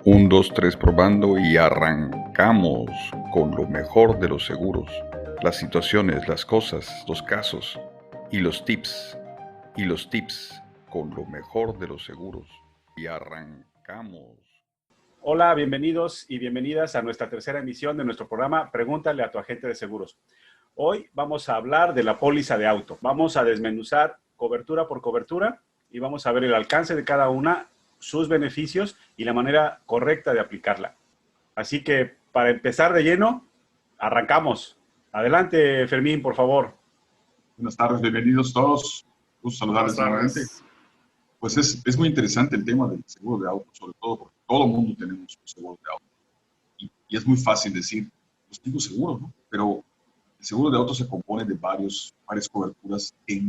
Un, dos, tres, probando y arrancamos con lo mejor de los seguros. Las situaciones, las cosas, los casos y los tips. Y los tips con lo mejor de los seguros. Y arrancamos. Hola, bienvenidos y bienvenidas a nuestra tercera emisión de nuestro programa Pregúntale a tu agente de seguros. Hoy vamos a hablar de la póliza de auto. Vamos a desmenuzar cobertura por cobertura y vamos a ver el alcance de cada una, sus beneficios y la manera correcta de aplicarla. Así que para empezar de lleno, arrancamos. Adelante, Fermín, por favor. Buenas tardes, bienvenidos todos. Gusto saludarles nuevamente. Pues es muy interesante el tema del seguro de auto, sobre todo porque todo el mundo tenemos un seguro de auto. Y es muy fácil decir, pues tengo seguro, ¿no? Pero el seguro de auto se compone de varias coberturas que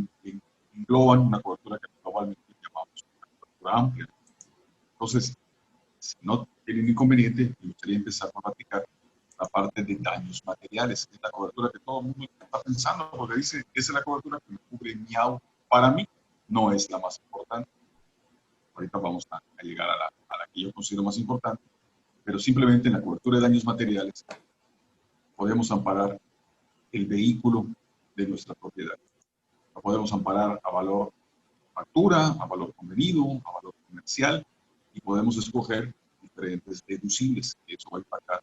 engloban una cobertura que globalmente llamamos una cobertura amplia. Entonces, si no tienen inconveniente, me gustaría empezar por platicar la parte de daños materiales. Es la cobertura que todo el mundo está pensando, porque dice, esa es la cobertura que me cubre mi auto. Para mí, no es la más importante. Ahorita vamos a llegar a la que yo considero más importante, pero simplemente en la cobertura de daños materiales podemos amparar el vehículo de nuestra propiedad. Lo podemos amparar a valor factura, a valor convenido, a valor comercial, y podemos escoger diferentes deducibles, que eso va a impactar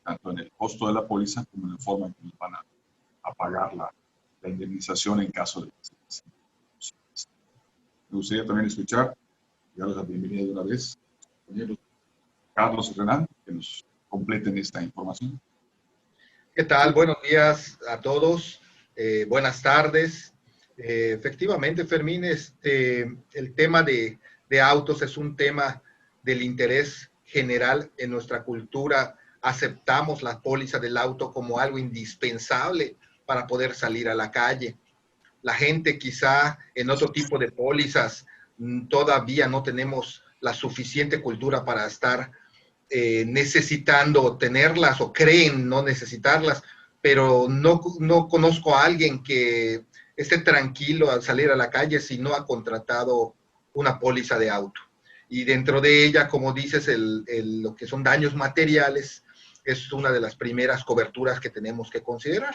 tanto en el costo de la póliza como en la forma en que nos van a pagar la indemnización en caso de que se presente. Me gustaría también escuchar y darles la bienvenida de una vez a los compañeros Carlos y Renan, que nos completen esta información. ¿Qué tal? Buenos días a todos. Buenas tardes. Efectivamente, Fermín, el tema de autos es un tema del interés general en nuestra cultura. Aceptamos la póliza del auto como algo indispensable para poder salir a la calle. La gente quizá en otro tipo de pólizas todavía no tenemos la suficiente cultura para estar necesitando tenerlas o creen no necesitarlas, pero no conozco a alguien que esté tranquilo al salir a la calle si no ha contratado una póliza de auto. Y dentro de ella, como dices, lo que son daños materiales es una de las primeras coberturas que tenemos que considerar.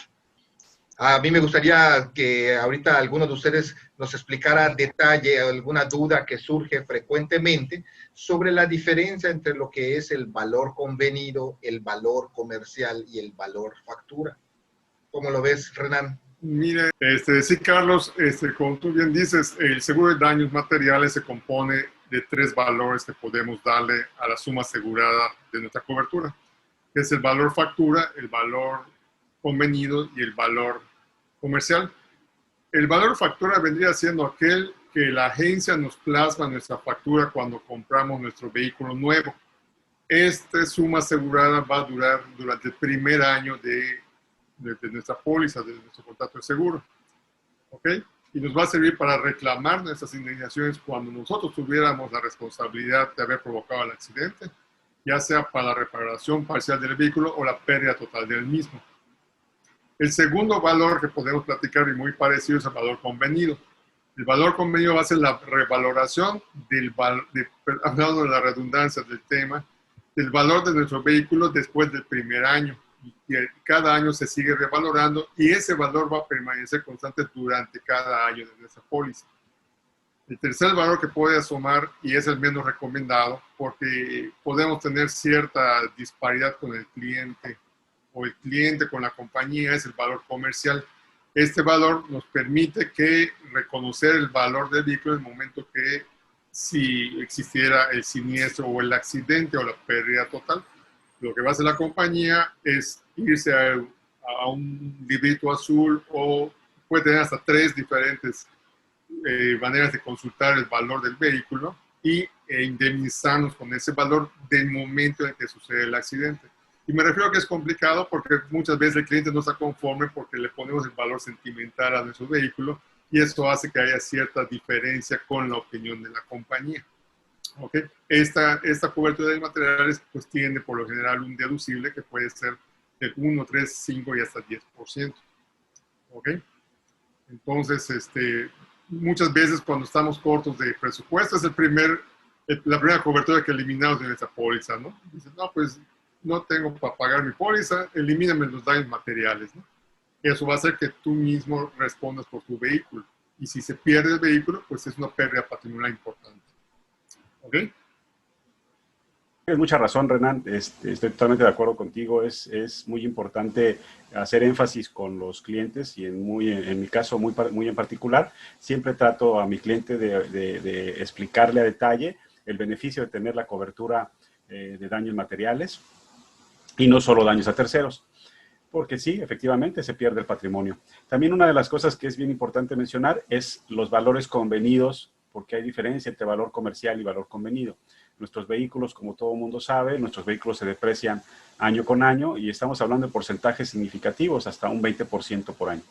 A mí me gustaría que ahorita alguno de ustedes nos explicara a detalle alguna duda que surge frecuentemente sobre la diferencia entre lo que es el valor convenido, el valor comercial y el valor factura. ¿Cómo lo ves, Renan? Mire, sí, Carlos, como tú bien dices, el seguro de daños materiales se compone de tres valores que podemos darle a la suma asegurada de nuestra cobertura, que es el valor factura, el valor convenido y el valor comercial. El valor factura vendría siendo aquel que la agencia nos plasma en nuestra factura cuando compramos nuestro vehículo nuevo. Esta suma asegurada va a durar durante el primer año de nuestra póliza, de nuestro contrato de seguro. ¿Ok? Y nos va a servir para reclamar nuestras indemnizaciones cuando nosotros tuviéramos la responsabilidad de haber provocado el accidente, ya sea para la reparación parcial del vehículo o la pérdida total del mismo. El segundo valor que podemos platicar y muy parecido es el valor convenido. El valor convenido va a ser la revaloración hablando de la redundancia del tema, del valor de nuestro vehículo después del primer año. Y cada año se sigue revalorando y ese valor va a permanecer constante durante cada año de nuestra póliza. El tercer valor que puede asomar, y es el menos recomendado, porque podemos tener cierta disparidad con el cliente o el cliente con la compañía, es el valor comercial. Este valor nos permite reconocer el valor del vehículo en el momento que si existiera el siniestro o el accidente o la pérdida total. Lo que va a hacer la compañía es irse a un librito azul o puede tener hasta 3 diferentes maneras de consultar el valor del vehículo y indemnizarnos con ese valor del momento en que sucede el accidente. Y me refiero a que es complicado porque muchas veces el cliente no está conforme porque le ponemos el valor sentimental a nuestro vehículo y eso hace que haya cierta diferencia con la opinión de la compañía. ¿Okay? Esta cobertura de materiales pues tiene por lo general un deducible que puede ser del 1, 3, 5 y hasta 10%. ¿Okay? Entonces, muchas veces cuando estamos cortos de presupuesto es el primer la primera cobertura que eliminamos de nuestra póliza, ¿no? Dices, no, pues no tengo para pagar mi póliza, elimíname los daños materiales, ¿no? Eso va a hacer que tú mismo respondas por tu vehículo. Y si se pierde el vehículo, pues es una pérdida patrimonial importante. ¿Ok? Tienes mucha razón, Renan. Estoy totalmente de acuerdo contigo. Es muy importante hacer énfasis con los clientes y en mi caso muy en particular, siempre trato a mi cliente de explicarle a detalle el beneficio de tener la cobertura de daños materiales y no solo daños a terceros. Porque sí, efectivamente, se pierde el patrimonio. También una de las cosas que es bien importante mencionar es los valores convenidos, porque hay diferencia entre valor comercial y valor convenido. Nuestros vehículos, como todo el mundo sabe, nuestros vehículos se deprecian año con año y estamos hablando de porcentajes significativos, hasta un 20% por año.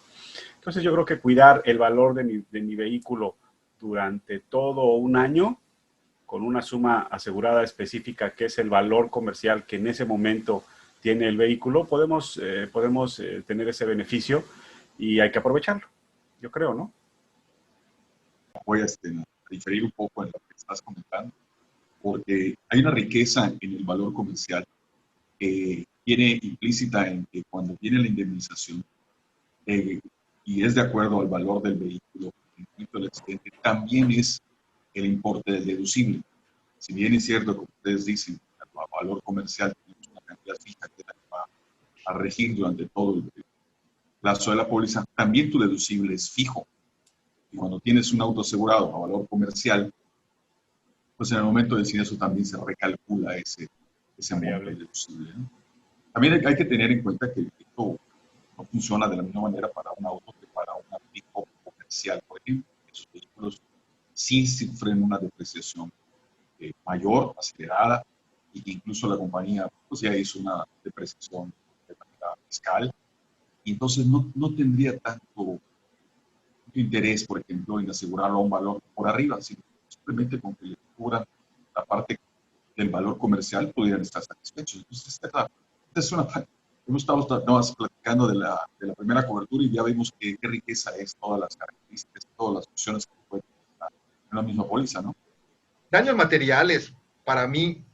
Entonces yo creo que cuidar el valor de mi vehículo durante todo un año, con una suma asegurada específica, que es el valor comercial que en ese momento tiene el vehículo, podemos tener ese beneficio y hay que aprovecharlo, yo creo, ¿no? Voy a diferir un poco en lo que estás comentando, porque hay una riqueza en el valor comercial que viene implícita en que cuando viene la indemnización y es de acuerdo al valor del vehículo en el momento del accidente, también es el importe del deducible. Si bien es cierto, como ustedes dicen, el valor comercial tenemos una cantidad fija que va a regir durante todo el plazo de la póliza, también tu deducible es fijo. Y cuando tienes un auto asegurado a valor comercial, pues en el momento del siniestro también se recalcula ese monto deducible, ¿no? También hay que tener en cuenta que esto no funciona de la misma manera para un auto que para una pick-up comercial, por ejemplo. Esos vehículos sí sufren una depreciación mayor, acelerada, y que incluso la compañía pues ya hizo una depreciación de manera fiscal, y entonces no tendría tanto interés, por ejemplo, en asegurarlo a un valor por arriba, sino simplemente con que le cubran la parte del valor comercial pudieran estar satisfechos. Entonces, esta es una parte. Hemos estado platicando de la primera cobertura y ya vimos qué riqueza es, todas las características, todas las opciones que pueden tener en la misma póliza, ¿no? Daños materiales, para mí,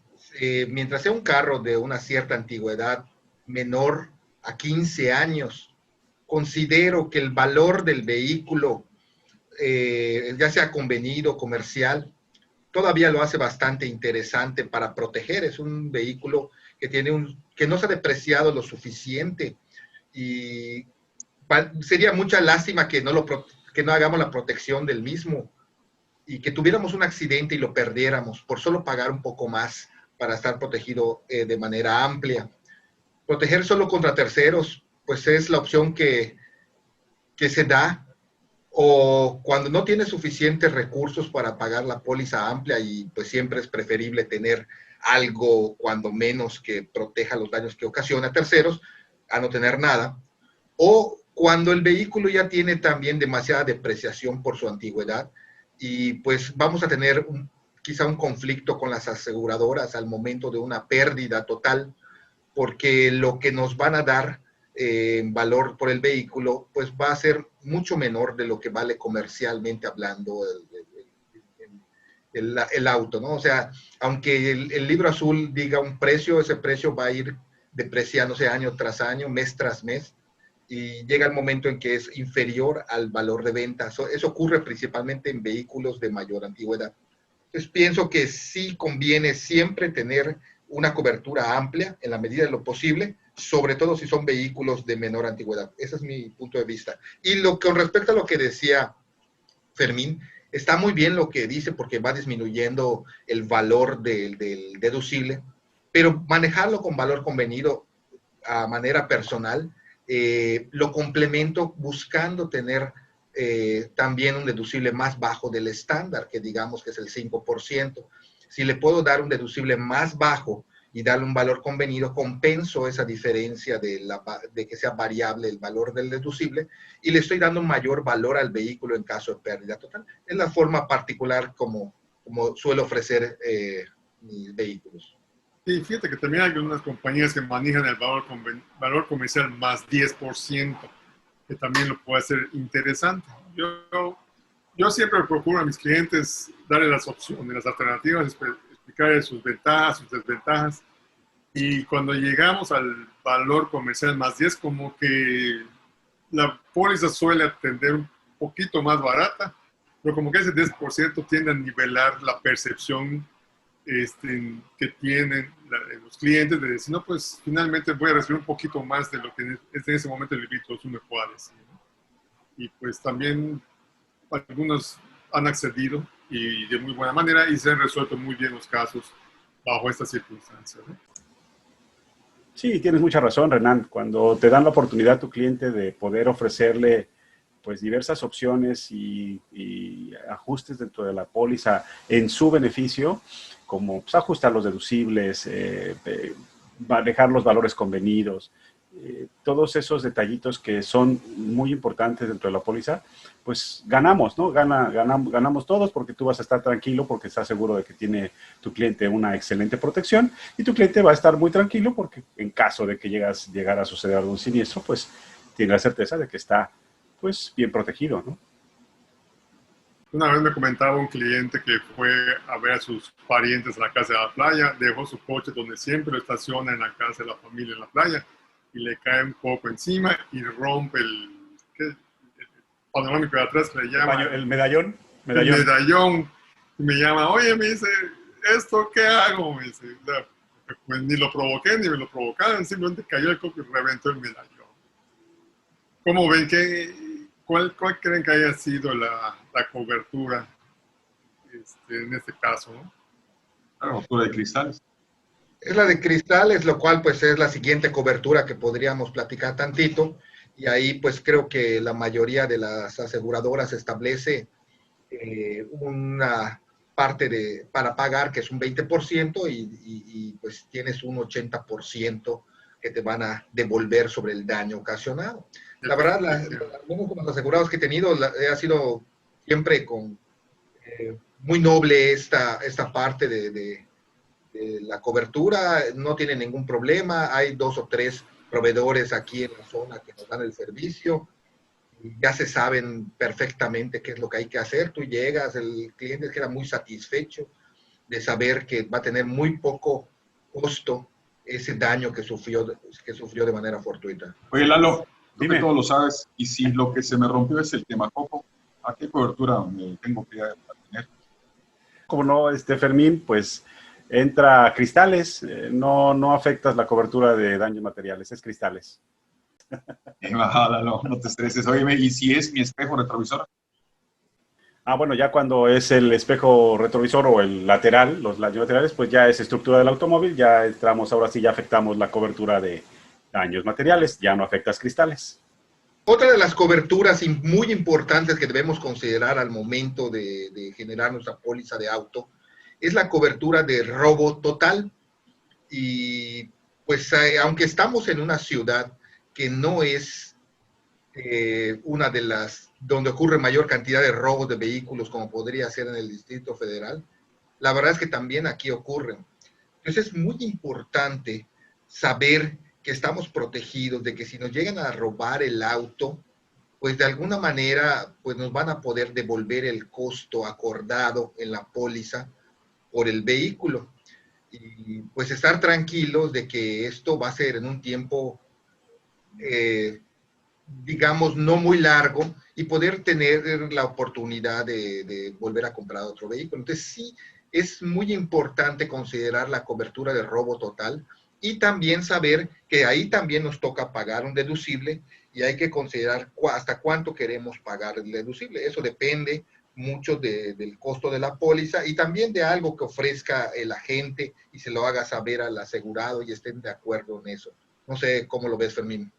mientras sea un carro de una cierta antigüedad menor a 15 años, considero que el valor del vehículo, ya sea convenido, comercial, todavía lo hace bastante interesante para proteger. Es un vehículo que que no se ha depreciado lo suficiente y sería mucha lástima que no hagamos la protección del mismo y que tuviéramos un accidente y lo perdiéramos por solo pagar un poco más para estar protegido de manera amplia. Proteger solo contra terceros, pues es la opción que se da, o cuando no tienes suficientes recursos para pagar la póliza amplia, y pues siempre es preferible tener algo cuando menos que proteja los daños que ocasiona terceros a no tener nada, o cuando el vehículo ya tiene también demasiada depreciación por su antigüedad y pues vamos a tener quizá un conflicto con las aseguradoras al momento de una pérdida total, porque lo que nos van a dar en valor por el vehículo, pues va a ser mucho menor de lo que vale comercialmente hablando el auto, ¿no? O sea, aunque el libro azul diga un precio, ese precio va a ir depreciándose año tras año, mes tras mes, y llega el momento en que es inferior al valor de venta. Eso ocurre principalmente en vehículos de mayor antigüedad. Entonces pienso que sí conviene siempre tener una cobertura amplia en la medida de lo posible, sobre todo si son vehículos de menor antigüedad. Ese es mi punto de vista. Y con respecto a lo que decía Fermín, está muy bien lo que dice porque va disminuyendo el valor del deducible, pero manejarlo con valor convenido a manera personal, lo complemento buscando tener también un deducible más bajo del estándar, que digamos que es el 5%. Si le puedo dar un deducible más bajo y darle un valor convenido, compenso esa diferencia de que sea variable el valor del deducible y le estoy dando un mayor valor al vehículo en caso de pérdida total. Es la forma particular como suelo ofrecer mis vehículos. Y fíjate que también hay unas compañías que manejan el valor comercial más 10%, que también lo puede hacer interesante. Yo Yo siempre procuro a mis clientes darle las opciones, las alternativas, explicarles sus ventajas, sus desventajas. Y cuando llegamos al valor comercial más 10, como que la póliza suele atender un poquito más barata, pero como que ese 10% tiende a nivelar la percepción que tienen los clientes de decir, no, pues finalmente voy a recibir un poquito más de lo que en ese momento el librito me pueda decir, ¿no? Y pues también algunos han accedido y de muy buena manera y se han resuelto muy bien los casos bajo estas circunstancias, ¿no? Sí, tienes mucha razón, Renan. Cuando te dan la oportunidad a tu cliente de poder ofrecerle pues diversas opciones y ajustes dentro de la póliza en su beneficio, como pues, ajustar los deducibles, manejar los valores convenidos, todos esos detallitos que son muy importantes dentro de la póliza, pues ganamos, ¿no? Ganamos todos porque tú vas a estar tranquilo porque estás seguro de que tiene tu cliente una excelente protección y tu cliente va a estar muy tranquilo porque en caso de que llegara a suceder algún siniestro, pues tiene la certeza de que está pues bien protegido, ¿no? Una vez me comentaba un cliente que fue a ver a sus parientes a la casa de la playa, dejó su coche donde siempre lo estaciona en la casa de la familia en la playa y le cae un poco encima y rompe el panorámico de atrás, le llama El medallón. el medallón. Y me llama, oye, me dice, ¿esto qué hago? Me dice, o sea, pues ni lo provoqué ni me lo provocaron, simplemente cayó el coco y reventó el medallón. ¿Cómo ven? ¿Cuál creen que haya sido la cobertura en este caso, ¿no? La rotura de cristales. Es la de cristales, lo cual pues es la siguiente cobertura que podríamos platicar tantito. Y ahí pues creo que la mayoría de las aseguradoras establece una parte para pagar que es un 20% y pues tienes un 80% que te van a devolver sobre el daño ocasionado. La verdad, algunos como los asegurados que he tenido ha sido siempre con muy noble esta parte de la cobertura, no tiene ningún problema. Hay 2 o 3 proveedores aquí en la zona que nos dan el servicio. Ya se saben perfectamente qué es lo que hay que hacer. Tú llegas, el cliente queda muy satisfecho de saber que va a tener muy poco costo ese daño que sufrió de manera fortuita. Oye, Lalo, tú Dime. que todo lo sabes, y si lo que se me rompió es el quemacoco, ¿a qué cobertura me tengo que tener? Como no, Fermín, pues entra cristales, no afectas la cobertura de daños materiales, es cristales. Lalo, no te estreses. Oye, ¿y si es mi espejo retrovisor? Bueno, ya cuando es el espejo retrovisor o el lateral, los daños laterales, pues ya es estructura del automóvil, ya entramos, ahora sí ya afectamos la cobertura de daños materiales, ya no afectas cristales. Otra de las coberturas muy importantes que debemos considerar al momento de generar nuestra póliza de auto es la cobertura de robo total. Y pues aunque estamos en una ciudad que no es una de las donde ocurre mayor cantidad de robos de vehículos como podría ser en el Distrito Federal, la verdad es que también aquí ocurren. Entonces es muy importante saber que estamos protegidos, de que si nos llegan a robar el auto, pues de alguna manera pues nos van a poder devolver el costo acordado en la póliza por el vehículo. Y pues estar tranquilos de que esto va a ser en un tiempo, digamos, no muy largo y poder tener la oportunidad de volver a comprar otro vehículo. Entonces sí, es muy importante considerar la cobertura de robo total y también saber que ahí también nos toca pagar un deducible y hay que considerar hasta cuánto queremos pagar el deducible. Eso depende mucho del costo de la póliza y también de algo que ofrezca el agente y se lo haga saber al asegurado y estén de acuerdo en eso. No sé cómo lo ves, Fermín.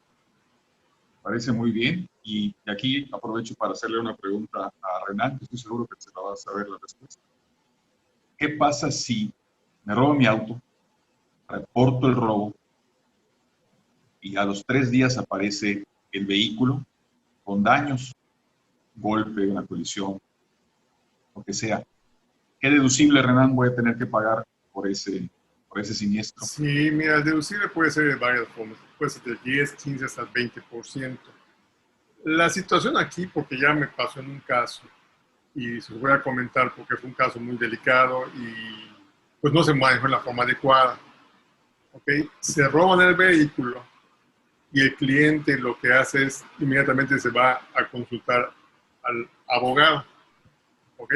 Parece muy bien. Y aquí aprovecho para hacerle una pregunta a Renan, que estoy seguro que se la va a saber la respuesta. ¿Qué pasa si me robo mi auto, reporto el robo y a los 3 días aparece el vehículo con daños, golpe, una colisión, lo que sea? ¿Qué deducible, Renan, voy a tener que pagar por ese siniestro? Sí, mira, el deducible puede ser de varias formas. Puede ser del 10, 15 hasta el 20%. La situación aquí, porque ya me pasó en un caso, y se los voy a comentar porque fue un caso muy delicado y pues no se manejó en la forma adecuada. ¿Ok? Se roban el vehículo y el cliente lo que hace es inmediatamente se va a consultar al abogado. ¿Ok?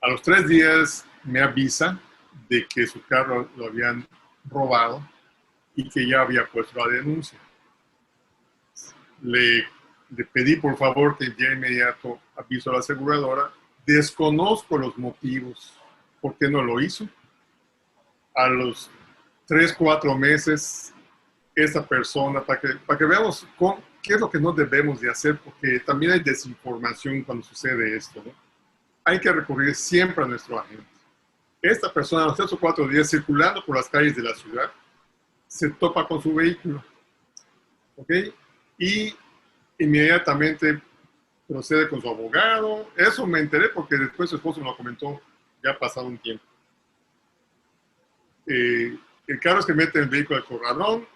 A los 3 días me avisa de que su carro lo habían robado y que ya había puesto la denuncia. Le pedí por favor que de inmediato aviso a la aseguradora. Desconozco los motivos por qué no lo hizo. A los 3, 4 meses, esta persona, para que veamos qué es lo que no debemos de hacer, porque también hay desinformación cuando sucede esto, ¿no? Hay que recurrir siempre a nuestro agente. Esta persona a los 3 o 4 días circulando por las calles de la ciudad, se topa con su vehículo, ¿ok? Y inmediatamente procede con su abogado. Eso me enteré porque después su esposo me lo comentó ya pasado un tiempo. El carro es que mete el vehículo al corralón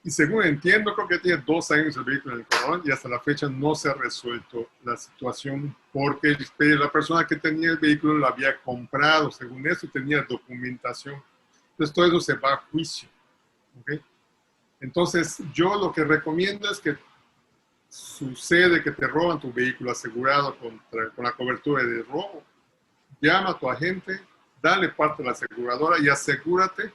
y según entiendo, creo que tiene 2 años el vehículo en el corralón y hasta la fecha no se ha resuelto la situación porque la persona que tenía el vehículo lo había comprado. Según eso tenía documentación. Entonces todo eso se va a juicio. ¿Okay? Entonces yo lo que recomiendo es que sucede que te roban tu vehículo asegurado con la cobertura de robo, llama a tu agente, dale parte a la aseguradora y asegúrate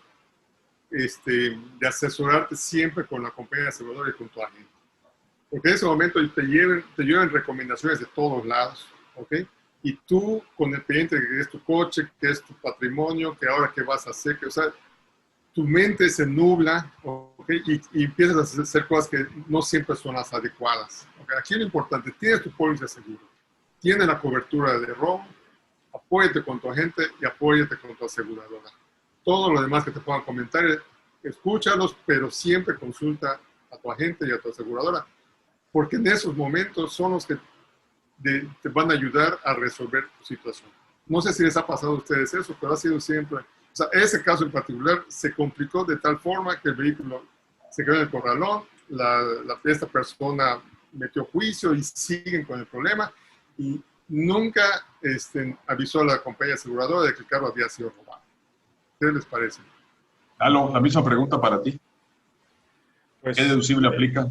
de asesorarte siempre con la compañía aseguradora y con tu agente. Porque en ese momento te lleven recomendaciones de todos lados, ¿ok? Y tú con el pendiente que es tu coche, que es tu patrimonio, que ahora qué vas a hacer, o sea, tu mente se nubla, ¿okay? Y empiezas a hacer cosas que no siempre son las adecuadas. ¿Okay? Aquí lo importante, tienes tu póliza de seguro, tienes la cobertura de robo, apóyate con tu agente y apóyate con tu aseguradora. Todo lo demás que te puedan comentar, escúchalos, pero siempre consulta a tu agente y a tu aseguradora, porque en esos momentos son los que te van a ayudar a resolver tu situación. No sé si les ha pasado a ustedes eso, pero ha sido siempre... O sea, ese caso en particular se complicó de tal forma que el vehículo se quedó en el corralón, esta persona metió juicio y siguen con el problema y nunca avisó a la compañía aseguradora de que el carro había sido robado. ¿Qué les parece? Lalo, la misma pregunta para ti. Pues, ¿Qué deducible aplica?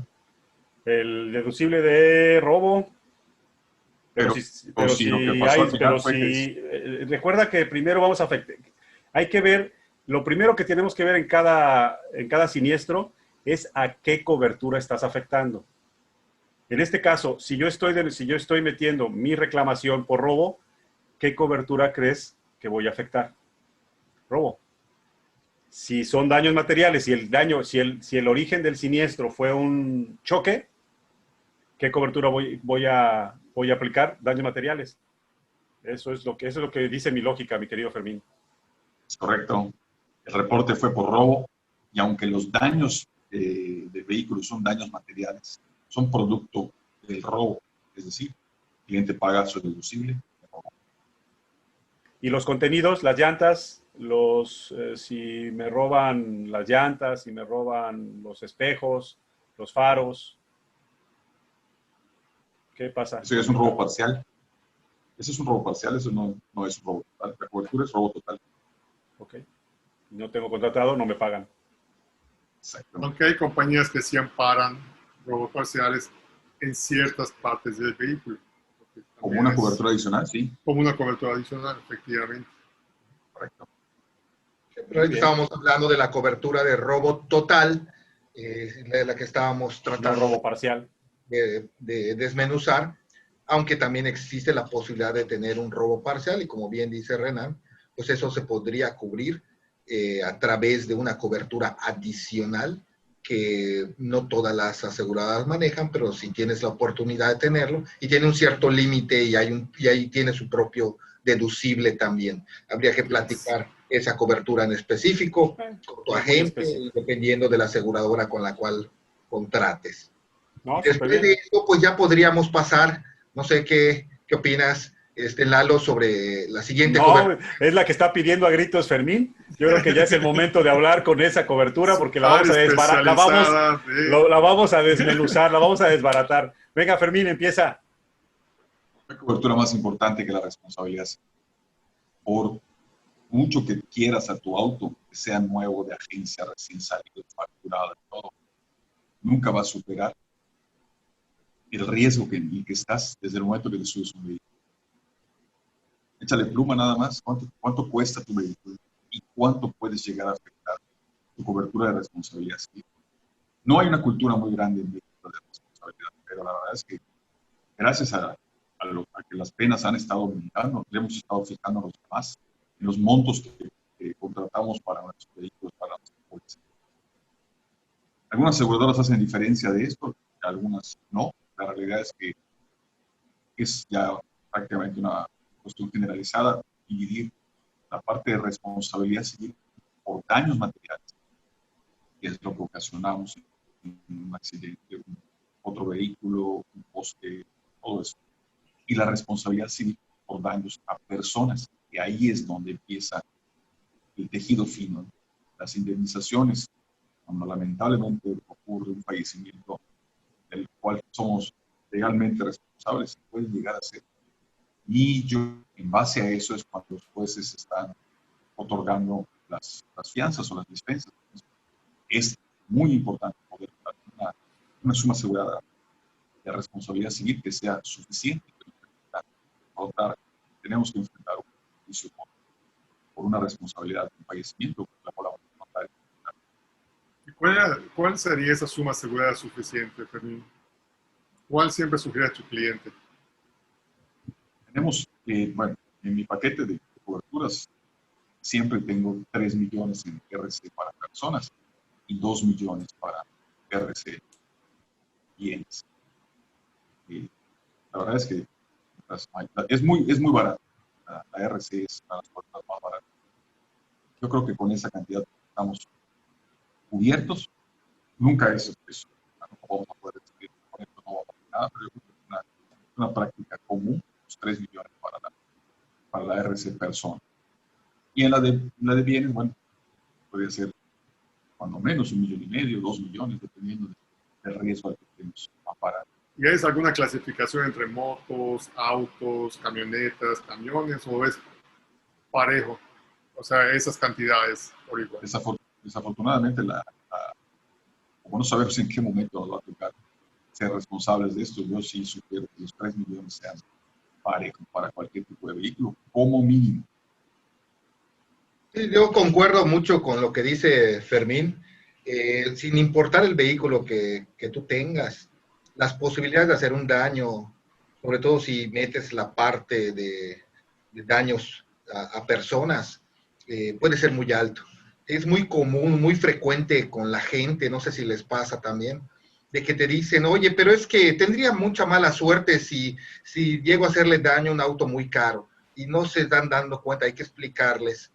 El deducible de robo. Pero recuerda que primero vamos a afectar. Hay que ver, lo primero que tenemos que ver en cada siniestro es a qué cobertura estás afectando. En este caso, si yo estoy metiendo mi reclamación por robo, ¿qué cobertura crees que voy a afectar? Robo. Si son daños materiales, si el origen del siniestro fue un choque, ¿qué cobertura voy a aplicar? Daños materiales. Eso es lo que dice mi lógica, mi querido Fermín. Es correcto. El reporte fue por robo y aunque los daños del vehículo son daños materiales, son producto del robo. Es decir, el cliente paga su deducible. Y los contenidos, las llantas, si me roban las llantas, si me roban los espejos, los faros, ¿qué pasa? Eso ya es un robo parcial. Ese es un robo parcial, eso no es un robo total. La cobertura es robo total. Ok. No tengo contratado, no me pagan. Exacto. Aunque hay compañías que sí amparan robos parciales en ciertas partes del vehículo. Como una cobertura adicional, sí. Como una cobertura adicional, efectivamente. Correcto. Pero ahorita estábamos hablando de la cobertura de robo total, de la que estábamos No tratando robo parcial. de desmenuzar, aunque también existe la posibilidad de tener un robo parcial y como bien dice Renan, pues eso se podría cubrir a través de una cobertura adicional que no todas las aseguradoras manejan, pero si tienes la oportunidad de tenerlo y tiene un cierto límite y ahí tiene su propio deducible también. Habría que platicar esa cobertura en específico con tu agente, dependiendo de la aseguradora con la cual contrates. No, Después de esto, pues ya podríamos pasar, no sé qué opinas, Lalo, sobre la siguiente cobertura. Es la que está pidiendo a gritos Fermín. Yo creo que ya es el momento de hablar con esa cobertura porque la vamos a desbaratar, la vamos a desmenuzar, la vamos a desbaratar. Venga, Fermín, empieza. La cobertura más importante que la responsabilidad. Por mucho que quieras a tu auto, que sea nuevo, de agencia, recién salido, facturado, todo, nunca va a superar el riesgo en el que estás desde el momento que te subes un vehículo. Échale pluma nada más, cuánto cuesta tu vehículo y cuánto puedes llegar a afectar tu cobertura de responsabilidad civil. No hay una cultura muy grande en México de responsabilidad, pero la verdad es que gracias a que las penas han estado aumentando, hemos estado fijándonos más en los montos que contratamos para nuestros vehículos, para nuestras pólizas. Algunas aseguradoras hacen diferencia de esto, algunas no. La realidad es que es ya prácticamente una cuestión generalizada dividir la parte de responsabilidad civil por daños materiales, que es lo que ocasionamos en un accidente, otro vehículo, un poste, todo eso. Y la responsabilidad civil por daños a personas, que ahí es donde empieza el tejido fino. Las indemnizaciones, cuando lamentablemente ocurre un fallecimiento del cual somos legalmente responsables, pueden llegar a ser. Y yo, en base a eso, es cuando los jueces están otorgando las fianzas o las dispensas. Es muy importante poder dar una suma asegurada de responsabilidad civil que sea suficiente. Tenemos que enfrentar un juicio por una responsabilidad, un fallecimiento, la colaboración. ¿Y cuál sería esa suma asegurada suficiente, Fermín? ¿Cuál siempre sugiere a tu cliente? Tenemos, bueno, en mi paquete de coberturas siempre tengo 3 millones en RC para personas y 2 millones para RC bienes. La verdad es que es muy barato. La RC es una de las puertas más baratas. Yo creo que con esa cantidad estamos cubiertos. Nunca es eso. No vamos a poder decir con esto no va a pasar nada, pero yo creo que es una práctica común, los 3 millones para la RC persona. Y en la de bienes, bueno, podría ser cuando menos 1,500,000, 2 millones, dependiendo del riesgo al que estemos amparando. ¿Y hay alguna clasificación entre motos, autos, camionetas, camiones o es parejo? O sea, esas cantidades por igual. Desafortunadamente, como no sabemos en qué momento nos va a tocar ser responsables de esto, yo sí sugiero que los 3 millones sean parejos para cualquier tipo de vehículo, como mínimo. Sí, yo concuerdo mucho con lo que dice Fermín. Sin importar el vehículo que tú tengas, las posibilidades de hacer un daño, sobre todo si metes la parte de daños a personas, puede ser muy alto. Es muy común, muy frecuente con la gente, no sé si les pasa también, de que te dicen, oye, pero es que tendría mucha mala suerte si llego a hacerle daño a un auto muy caro. Y no se están dando cuenta, hay que explicarles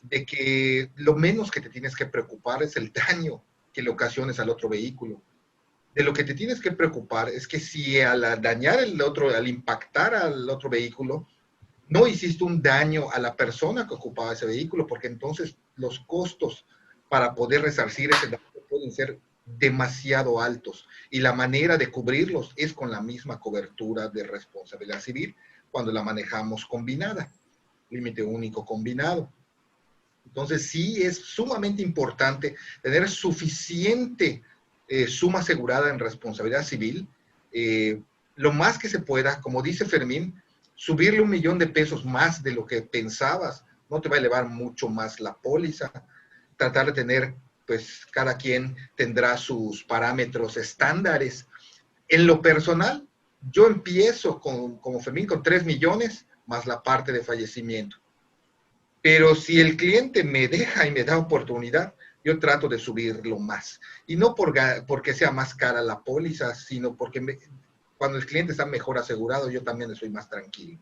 de que lo menos que te tienes que preocupar es el daño que le ocasiones al otro vehículo. De lo que te tienes que preocupar es que si al dañar el otro, al impactar al otro vehículo, no hiciste un daño a la persona que ocupaba ese vehículo, porque entonces los costos para poder resarcir ese daño pueden ser demasiado altos. Y la manera de cubrirlos es con la misma cobertura de responsabilidad civil cuando la manejamos combinada, límite único combinado. Entonces sí es sumamente importante tener suficiente suma asegurada en responsabilidad civil, lo más que se pueda, como dice Fermín, subirle 1,000,000 de pesos más de lo que pensabas, no te va a elevar mucho más la póliza, tratar de tener, pues cada quien tendrá sus parámetros estándares. En lo personal, yo empiezo como Fermín con 3 millones más la parte de fallecimiento. Pero si el cliente me deja y me da oportunidad, yo trato de subirlo más. Y no porque sea más cara la póliza, sino porque cuando el cliente está mejor asegurado, yo también estoy más tranquilo.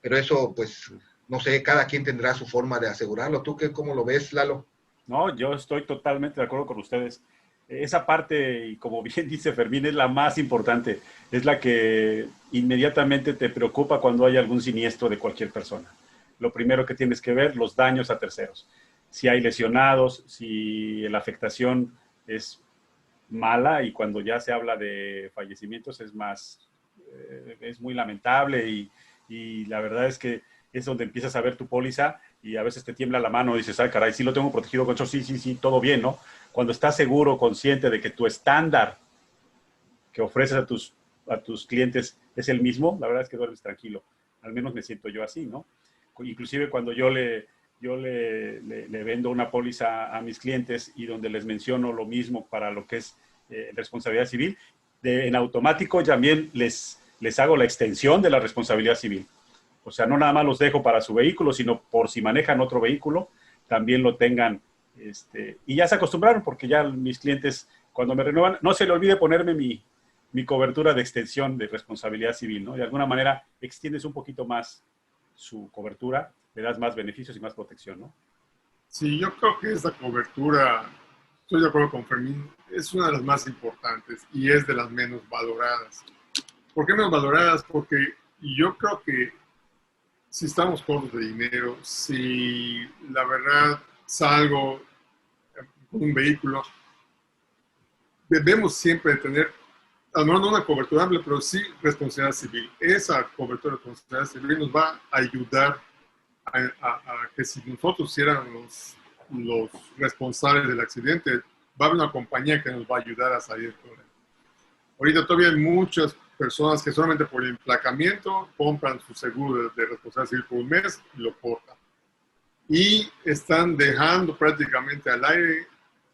Pero eso, pues, no sé, cada quien tendrá su forma de asegurarlo. ¿Tú cómo lo ves, Lalo? No, yo estoy totalmente de acuerdo con ustedes. Esa parte, y como bien dice Fermín, es la más importante. Es la que inmediatamente te preocupa cuando hay algún siniestro de cualquier persona. Lo primero que tienes que ver, los daños a terceros. Si hay lesionados, si la afectación es mala, y cuando ya se habla de fallecimientos es muy lamentable, y la verdad es que es donde empiezas a ver tu póliza y a veces te tiembla la mano y dices, ay, caray, sí lo tengo protegido con eso, sí, sí, sí, todo bien, ¿no? Cuando estás seguro, consciente de que tu estándar que ofreces a tus clientes es el mismo, la verdad es que duermes tranquilo. Al menos me siento yo así, ¿no? Inclusive cuando yo le vendo una póliza a mis clientes y donde les menciono lo mismo para lo que es responsabilidad civil, en automático también les hago la extensión de la responsabilidad civil. O sea, no nada más los dejo para su vehículo, sino por si manejan otro vehículo, también lo tengan. Y ya se acostumbraron porque ya mis clientes, cuando me renuevan, no se le olvide ponerme mi cobertura de extensión de responsabilidad civil, ¿no? De alguna manera extiendes un poquito más su cobertura, le das más beneficios y más protección, ¿no? Sí, yo creo que esta cobertura, estoy de acuerdo con Fermín, es una de las más importantes y es de las menos valoradas. ¿Por qué menos valoradas? Porque yo creo que si estamos cortos de dinero, si la verdad salgo con un vehículo, debemos siempre tener, a lo mejor no una cobertura amplia, pero sí responsabilidad civil. Esa cobertura de responsabilidad civil nos va a ayudar a que si nosotros éramos los responsables del accidente, va a haber una compañía que nos va a ayudar a salir con él. Ahorita todavía hay muchas personas que solamente por el emplacamiento compran su seguro de responsabilidad civil por un mes y lo cortan. Y están dejando prácticamente al aire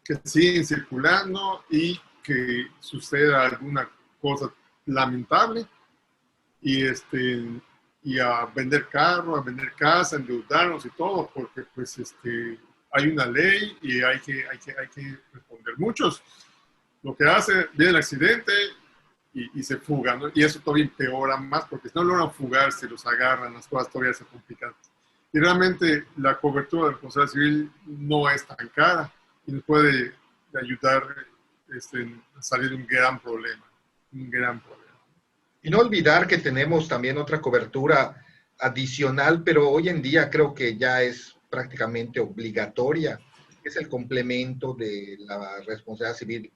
que siguen circulando y que suceda alguna cosa lamentable y a vender carro, a vender casa, endeudarnos y todo, porque pues hay una ley y hay que responder. Muchos lo que hace, viene el accidente y se fugan, ¿no? Y eso todavía empeora más, porque si no logran fugarse, los agarran, las cosas todavía se complican. Y realmente la cobertura de responsabilidad civil no es tan cara y nos puede ayudar a salir de un gran problema, un gran problema. Y no olvidar que tenemos también otra cobertura adicional, pero hoy en día creo que ya es prácticamente obligatoria, es el complemento de la responsabilidad civil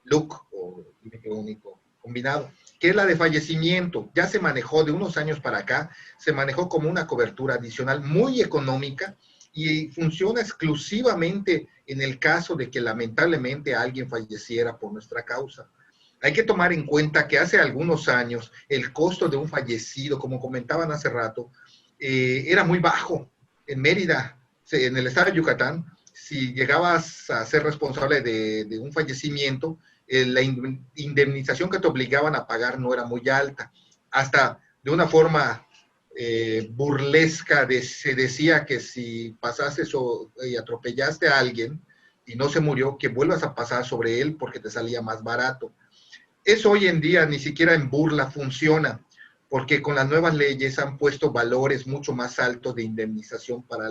LUC o límite único combinado, que es la de fallecimiento. Ya se manejó de unos años para acá, se manejó como una cobertura adicional muy económica y funciona exclusivamente en el caso de que lamentablemente alguien falleciera por nuestra causa. Hay que tomar en cuenta que hace algunos años el costo de un fallecido, como comentaban hace rato, era muy bajo. En Mérida, en el estado de Yucatán, si llegabas a ser responsable de un fallecimiento, la indemnización que te obligaban a pagar no era muy alta. Hasta de una forma burlesca se decía que si pasases y atropellaste a alguien y no se murió, que vuelvas a pasar sobre él porque te salía más barato. Eso hoy en día ni siquiera en burla funciona, porque con las nuevas leyes han puesto valores mucho más altos de indemnización para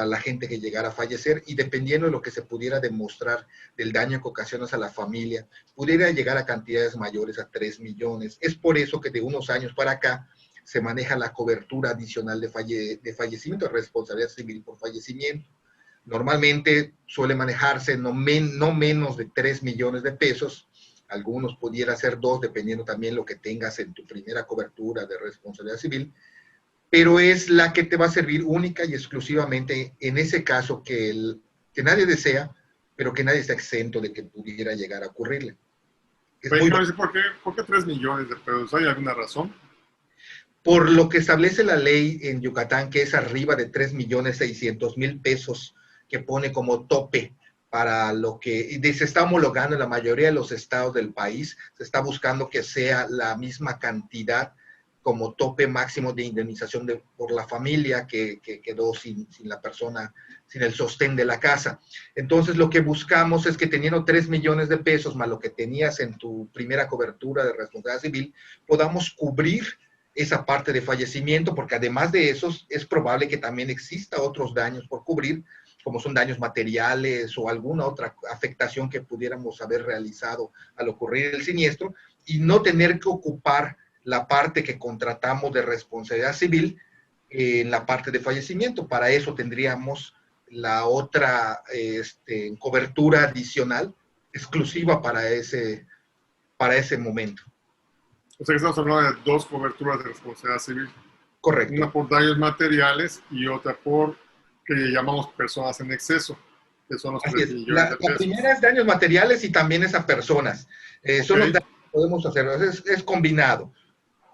la gente que llegara a fallecer, y dependiendo de lo que se pudiera demostrar del daño que ocasionas a la familia, pudiera llegar a cantidades mayores a 3 millones. Es por eso que de unos años para acá se maneja la cobertura adicional de fallecimiento, de responsabilidad civil por fallecimiento. Normalmente suele manejarse no menos de 3 millones de pesos. Algunos pudiera ser 2, dependiendo también lo que tengas en tu primera cobertura de responsabilidad civil, pero es la que te va a servir única y exclusivamente en ese caso que nadie desea, pero que nadie está exento de que pudiera llegar a ocurrirle. ¿Por qué 3 millones de pesos? ¿Hay alguna razón? Por lo que establece la ley en Yucatán, que es arriba de 3.600.000 pesos, que pone como tope para lo que se está homologando en la mayoría de los estados del país. Se está buscando que sea la misma cantidad como tope máximo de indemnización por la familia que quedó sin la persona, sin el sostén de la casa. Entonces, lo que buscamos es que teniendo 3 millones de pesos más lo que tenías en tu primera cobertura de responsabilidad civil, podamos cubrir esa parte de fallecimiento, porque además de esos, es probable que también exista otros daños por cubrir, como son daños materiales o alguna otra afectación que pudiéramos haber realizado al ocurrir el siniestro, y no tener que ocupar la parte que contratamos de responsabilidad civil en la parte de fallecimiento. Para eso tendríamos la otra cobertura adicional exclusiva para ese momento. O sea que estamos hablando de 2 coberturas de responsabilidad civil. Correcto. Una por daños materiales y otra por que llamamos personas en exceso, que son los Así 3 es. millones de La pesos. primera es daños materiales y también es a personas. Son los Ok. daños que podemos hacer, es combinado.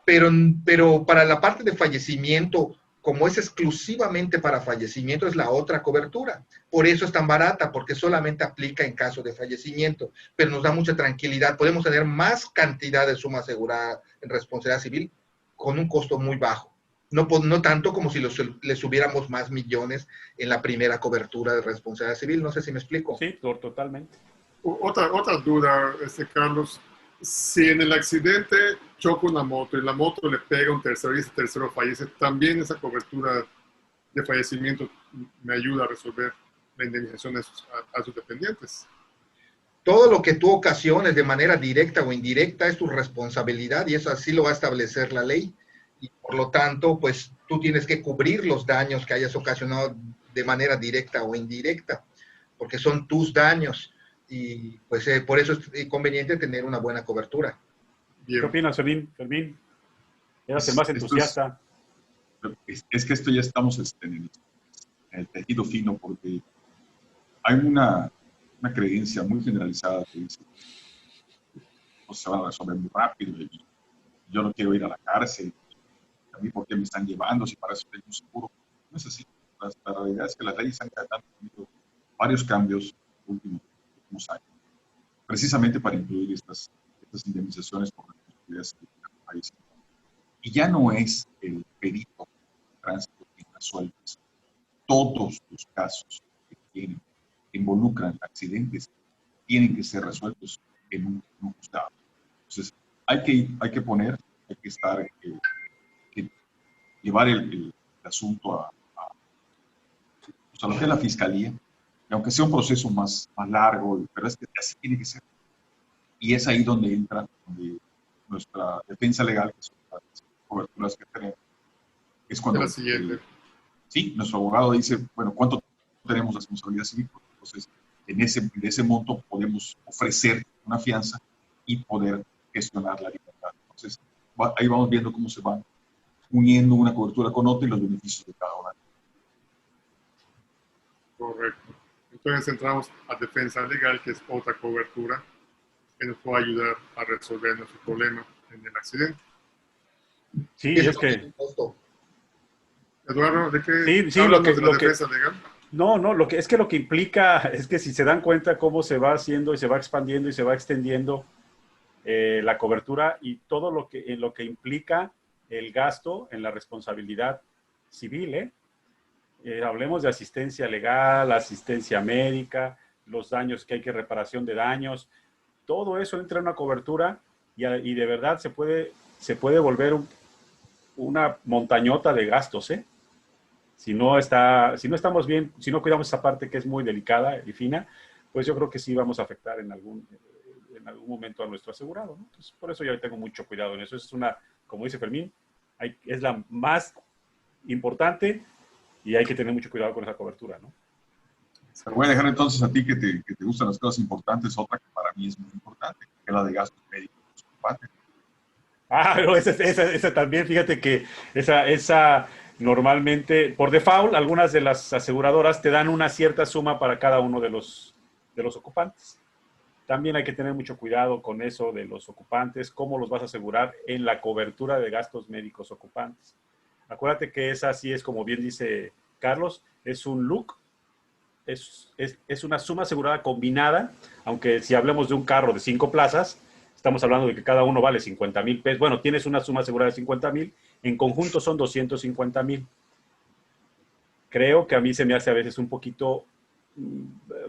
Pero para la parte de fallecimiento, como es exclusivamente para fallecimiento, es la otra cobertura. Por eso es tan barata, porque solamente aplica en caso de fallecimiento, pero nos da mucha tranquilidad. Podemos tener más cantidad de suma asegurada en responsabilidad civil con un costo muy bajo. No tanto como si les hubiéramos más millones en la primera cobertura de responsabilidad civil. No sé si me explico. Sí, totalmente. Otra duda, Carlos. Si en el accidente choca una moto y la moto le pega a un tercero y ese tercero fallece, también esa cobertura de fallecimiento me ayuda a resolver la indemnización a sus dependientes. Todo lo que tú ocasiones de manera directa o indirecta es tu responsabilidad y eso así lo va a establecer la ley. Y por lo tanto, pues tú tienes que cubrir los daños que hayas ocasionado de manera directa o indirecta, porque son tus daños. Y pues por eso es conveniente tener una buena cobertura. ¿Qué Bien. opinas, Fermín? Fermín, eras el más Esto entusiasta. es que esto ya estamos en el tejido fino, porque hay una creencia muy generalizada que dice que se van a resolver muy rápido y yo no quiero ir a la cárcel. A mí, ¿por qué me están llevando si para eso tengo un seguro? No es así. La realidad es que las leyes han tenido varios cambios en los últimos años, precisamente para incluir estas indemnizaciones por responsabilidad civil del país. Y ya no es el perito de tránsito quien resuelve eso. Todos los casos que involucran accidentes tienen que ser resueltos en un juzgado. Entonces, hay que estar, llevar el asunto a lo que es la fiscalía, y aunque sea un proceso más largo, pero es que así tiene que ser. Y es ahí donde entra nuestra defensa legal, que son las coberturas que tenemos. Es cuando La siguiente. sí, nuestro abogado dice, bueno, ¿cuánto tenemos de responsabilidad civil? Entonces, en ese monto podemos ofrecer una fianza y poder gestionar la libertad. Entonces, ahí vamos viendo cómo se van uniendo una cobertura con otra y los beneficios de cada una. Correcto. Entonces entramos a defensa legal, que es otra cobertura que nos puede ayudar a resolver nuestro problema en el accidente. Sí, Eso es que... Eduardo, ¿de qué Sí, hablamos de la defensa legal? No, lo que implica es que si se dan cuenta cómo se va haciendo y se va expandiendo y se va extendiendo la cobertura y todo en lo que implica el gasto en la responsabilidad civil, hablemos de asistencia legal, asistencia médica, los daños que hay que reparación de daños, todo eso entra en una cobertura y de verdad se puede volver una montañota de gastos, Si no estamos bien, si no cuidamos esa parte que es muy delicada y fina, pues yo creo que sí vamos a afectar en algún momento a nuestro asegurado, ¿no? Entonces, por eso yo tengo mucho cuidado en eso. Es como dice Fermín, es la más importante y hay que tener mucho cuidado con esa cobertura, ¿no? Pero voy a dejar entonces a ti que te gustan las cosas importantes, otra que para mí es muy importante, que es la de gastos médicos. No, esa también, fíjate que esa normalmente, por default, algunas de las aseguradoras te dan una cierta suma para cada uno de los ocupantes. También hay que tener mucho cuidado con eso de los ocupantes, cómo los vas a asegurar en la cobertura de gastos médicos ocupantes. Acuérdate que esa sí es, como bien dice Carlos, es un look, es una suma asegurada combinada, aunque si hablemos de un carro de 5 plazas, estamos hablando de que cada uno vale 50,000 pesos. Bueno, tienes una suma asegurada de 50,000, en conjunto son 250,000. Creo que a mí se me hace a veces un poquito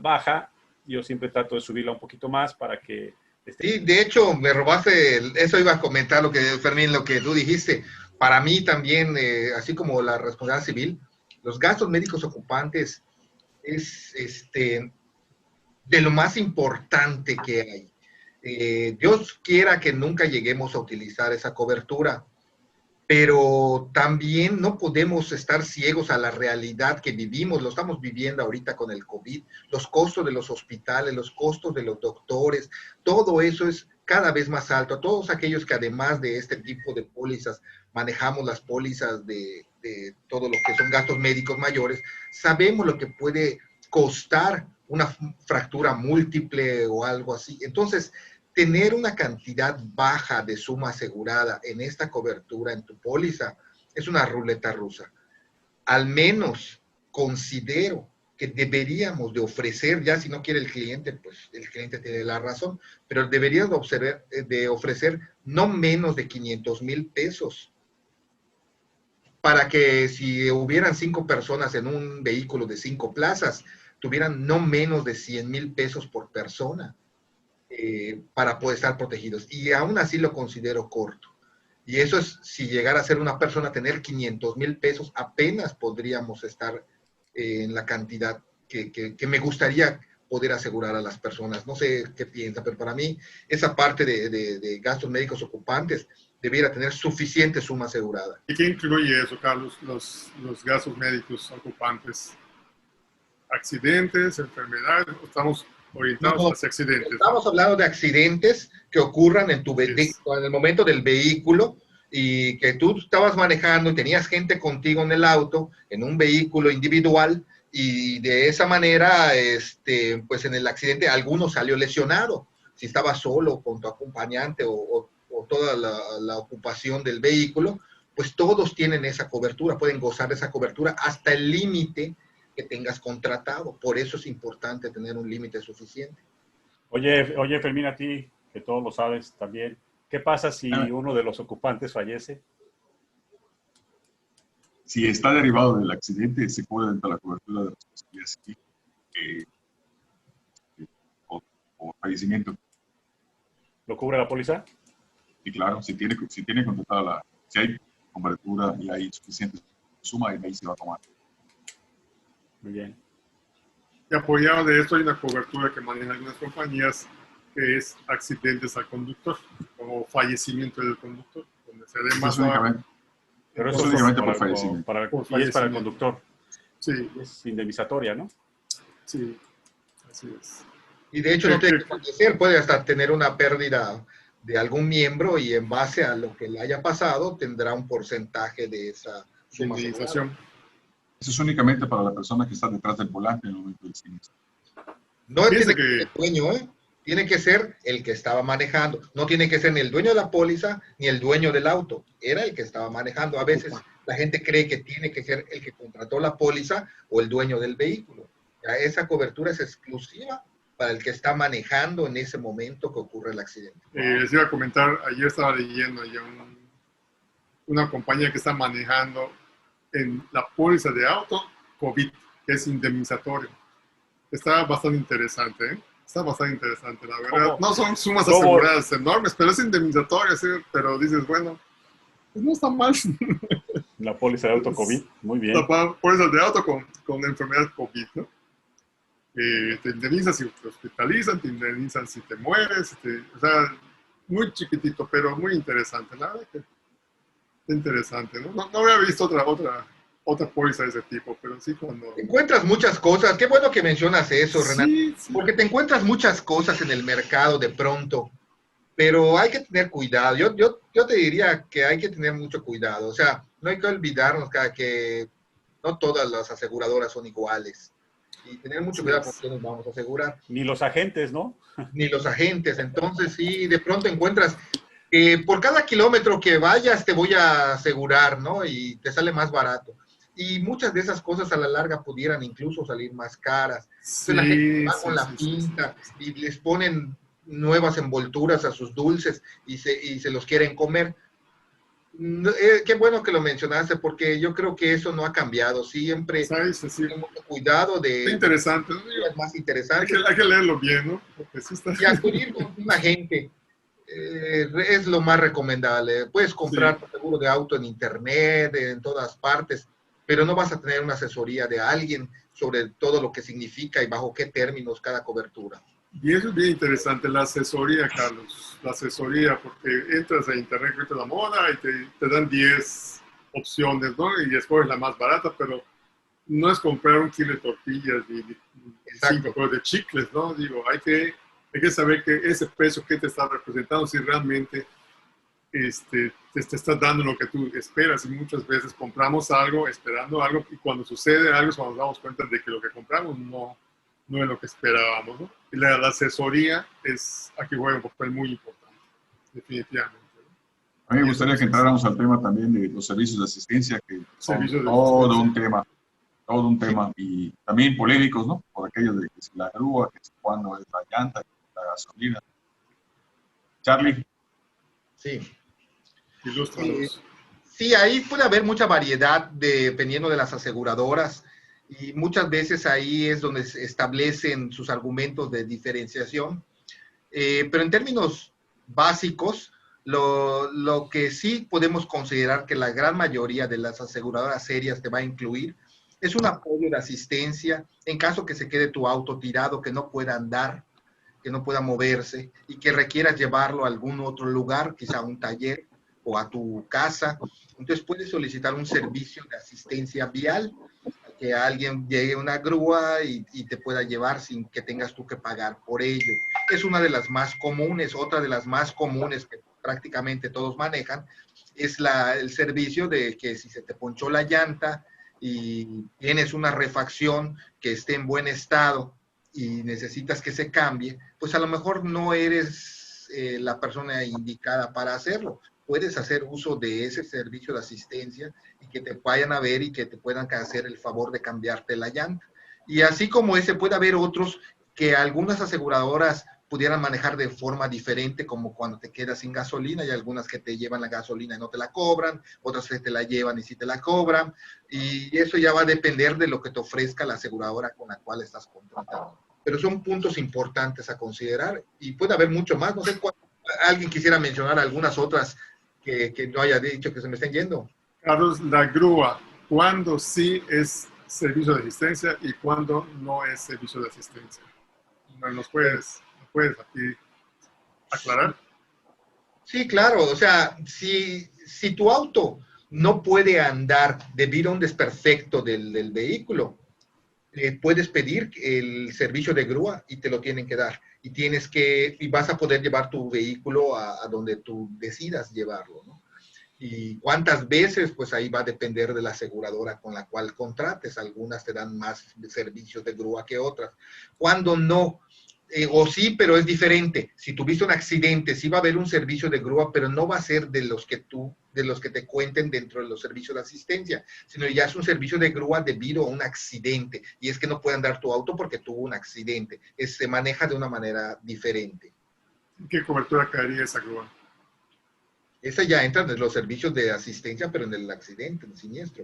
baja. Yo siempre trato de subirla un poquito más para que... Sí, de hecho, me robaste, eso iba a comentar Fermín, lo que tú dijiste. Para mí también, así como la responsabilidad civil, los gastos médicos ocupantes es de lo más importante que hay. Dios quiera que nunca lleguemos a utilizar esa cobertura, pero también no podemos estar ciegos a la realidad que vivimos, lo estamos viviendo ahorita con el COVID, los costos de los hospitales, los costos de los doctores, todo eso es cada vez más alto. A todos aquellos que además de este tipo de pólizas manejamos las pólizas de todo lo que son gastos médicos mayores, sabemos lo que puede costar una fractura múltiple o algo así. Entonces, tener una cantidad baja de suma asegurada en esta cobertura, en tu póliza, es una ruleta rusa. Al menos considero que deberíamos de ofrecer, ya si no quiere el cliente, pues el cliente tiene la razón, pero deberíamos de ofrecer no menos de 500,000 pesos para que si hubieran 5 personas en un vehículo de 5 plazas, tuvieran no menos de 100,000 pesos por persona para poder estar protegidos. Y aún así lo considero corto. Y eso es, si llegara a ser una persona, tener 500,000 pesos, apenas podríamos estar en la cantidad que me gustaría poder asegurar a las personas. No sé qué piensa, pero para mí esa parte de gastos médicos ocupantes debiera tener suficiente suma asegurada. ¿Y qué incluye eso, Carlos? Los gastos médicos ocupantes. ¿Accidentes, enfermedades? ¿Estamos orientados hacia accidentes? Estamos hablando de accidentes que ocurran en tu vehículo, en el momento del vehículo, y que tú estabas manejando y tenías gente contigo en el auto, en un vehículo individual, y de esa manera, pues en el accidente alguno salió lesionado. Si estaba solo con tu acompañante o toda la ocupación del vehículo, pues todos tienen esa cobertura, pueden gozar de esa cobertura hasta el límite que tengas contratado. Por eso es importante tener un límite suficiente. Oye, Fermín, a ti, que todo lo sabes también, ¿qué pasa si uno de los ocupantes fallece? Si está derivado del accidente, se cubre dentro de la cobertura de responsabilidad civil o fallecimiento. ¿Lo cubre la póliza? Y claro, si tiene contratada si hay cobertura y hay suficiente suma, y ahí se va a tomar. Muy bien. Y apoyado de esto hay una cobertura que manejan algunas compañías, que es accidentes al conductor, como fallecimiento del conductor, donde se dé más... Pero eso es únicamente por fallecimiento. Y es para el conductor. Sí. Es indemnizatoria, ¿no? Sí, así es. Y de hecho no tiene que fallecer, puede hasta tener una pérdida de algún miembro y en base a lo que le haya pasado tendrá un porcentaje de esa suma indemnización. Eso es únicamente para la persona que está detrás del volante en el momento del siniestro. No tiene que ser el dueño, tiene que ser el que estaba manejando. No tiene que ser ni el dueño de la póliza ni el dueño del auto. Era el que estaba manejando. A veces la gente cree que tiene que ser el que contrató la póliza o el dueño del vehículo. Ya esa cobertura es exclusiva para el que está manejando en ese momento que ocurre el accidente. Les iba a comentar, ayer estaba leyendo allá una compañía que está manejando en la póliza de auto COVID, que es indemnizatorio. Está bastante interesante, ¿eh? Está bastante interesante, la verdad. No son sumas aseguradas enormes, pero es indemnizatorio, ¿sí? Pero dices, bueno, pues no está mal. La póliza de auto COVID, muy bien. La póliza de auto con enfermedad COVID, ¿no? Te indemnizan si te hospitalizan, te indemnizan si te mueres, o sea, muy chiquitito, pero muy interesante, la verdad que interesante, ¿no? No había visto otra póliza de ese tipo, pero sí cuando... Encuentras muchas cosas, qué bueno que mencionas eso, sí, Renato, sí. Porque te encuentras muchas cosas en el mercado de pronto, pero hay que tener cuidado. Yo te diría que hay que tener mucho cuidado, o sea, no hay que olvidarnos que no todas las aseguradoras son iguales. Y tener mucho cuidado con quiénes vamos a asegurar. Ni los agentes, ¿no? Ni los agentes. Entonces, sí, de pronto encuentras por cada kilómetro que vayas te voy a asegurar, ¿no? Y te sale más barato. Y muchas de esas cosas a la larga pudieran incluso salir más caras. Entonces, la gente va con la pinta y les ponen nuevas envolturas a sus dulces y se los quieren comer. Qué bueno que lo mencionaste, porque yo creo que eso no ha cambiado. Siempre tenemos cuidado de... Es interesante, ¿no? Es más interesante. Hay que leerlo bien, ¿no? Porque sí está... Y acudir con un agente es lo más recomendable. Puedes comprar tu seguro de auto en internet, en todas partes, pero no vas a tener una asesoría de alguien sobre todo lo que significa y bajo qué términos cada cobertura. Y eso es bien interesante, la asesoría, Carlos. La asesoría, porque entras a internet, encuentras la moda y te dan 10 opciones, ¿no? Y escoges la más barata, pero no es comprar un kilo de tortillas y 5 kilos de chicles, ¿no? Digo, hay que Hay que saber que ese precio que te está representando, si realmente te estás dando lo que tú esperas. Y muchas veces compramos algo esperando algo y cuando sucede algo es cuando nos damos cuenta de que lo que compramos no es lo que esperábamos, ¿no? Y la asesoría aquí juega un papel muy importante, definitivamente, ¿no? A mí me gustaría que entráramos al tema también de los servicios de asistencia, que son todo un tema, y también polémicos, ¿no? Por aquello de que si la grúa, que si cuándo es la llanta, que si la gasolina. Charlie. Sí. Ilústranos. Sí, ahí puede haber mucha variedad dependiendo de las aseguradoras y muchas veces ahí es donde se establecen sus argumentos de diferenciación. Pero en términos básicos, lo que sí podemos considerar que la gran mayoría de las aseguradoras serias te va a incluir es un apoyo de asistencia en caso que se quede tu auto tirado, que no pueda andar, que no pueda moverse y que requieras llevarlo a algún otro lugar, quizá a un taller o a tu casa. Entonces puedes solicitar un servicio de asistencia vial, que alguien llegue una grúa y te pueda llevar sin que tengas tú que pagar por ello. Es una de las más comunes. Otra de las más comunes que prácticamente todos manejan es el servicio de que si se te ponchó la llanta y tienes una refacción que esté en buen estado y necesitas que se cambie, pues a lo mejor no eres la persona indicada para hacerlo. Puedes hacer uso de ese servicio de asistencia y que te vayan a ver y que te puedan hacer el favor de cambiarte la llanta. Y así como ese, puede haber otros que algunas aseguradoras pudieran manejar de forma diferente, como cuando te quedas sin gasolina. Hay algunas que te llevan la gasolina y no te la cobran, otras que te la llevan y sí te la cobran. Y eso ya va a depender de lo que te ofrezca la aseguradora con la cual estás contratando. Pero son puntos importantes a considerar y puede haber mucho más. No sé cuál, alguien quisiera mencionar algunas otras que no haya dicho que se me estén yendo. Carlos, la grúa, ¿cuándo sí es servicio de asistencia y cuándo no es servicio de asistencia? ¿Nos puedes aquí aclarar? Sí, claro. O sea, si tu auto no puede andar debido a un desperfecto del vehículo, puedes pedir el servicio de grúa y te lo tienen que dar. Y vas a poder llevar tu vehículo a donde tú decidas llevarlo, ¿no? Y cuántas veces, pues ahí va a depender de la aseguradora con la cual contrates. Algunas te dan más servicios de grúa que otras. Cuando no, o sí, pero es diferente. Si tuviste un accidente, sí va a haber un servicio de grúa, pero no va a ser de los que te cuenten dentro de los servicios de asistencia, sino ya es un servicio de grúa debido a un accidente. Y es que no puede andar tu auto porque tuvo un accidente. Se maneja de una manera diferente. ¿En qué cobertura caería esa grúa? Esa ya entra en los servicios de asistencia, pero en el accidente, en el siniestro.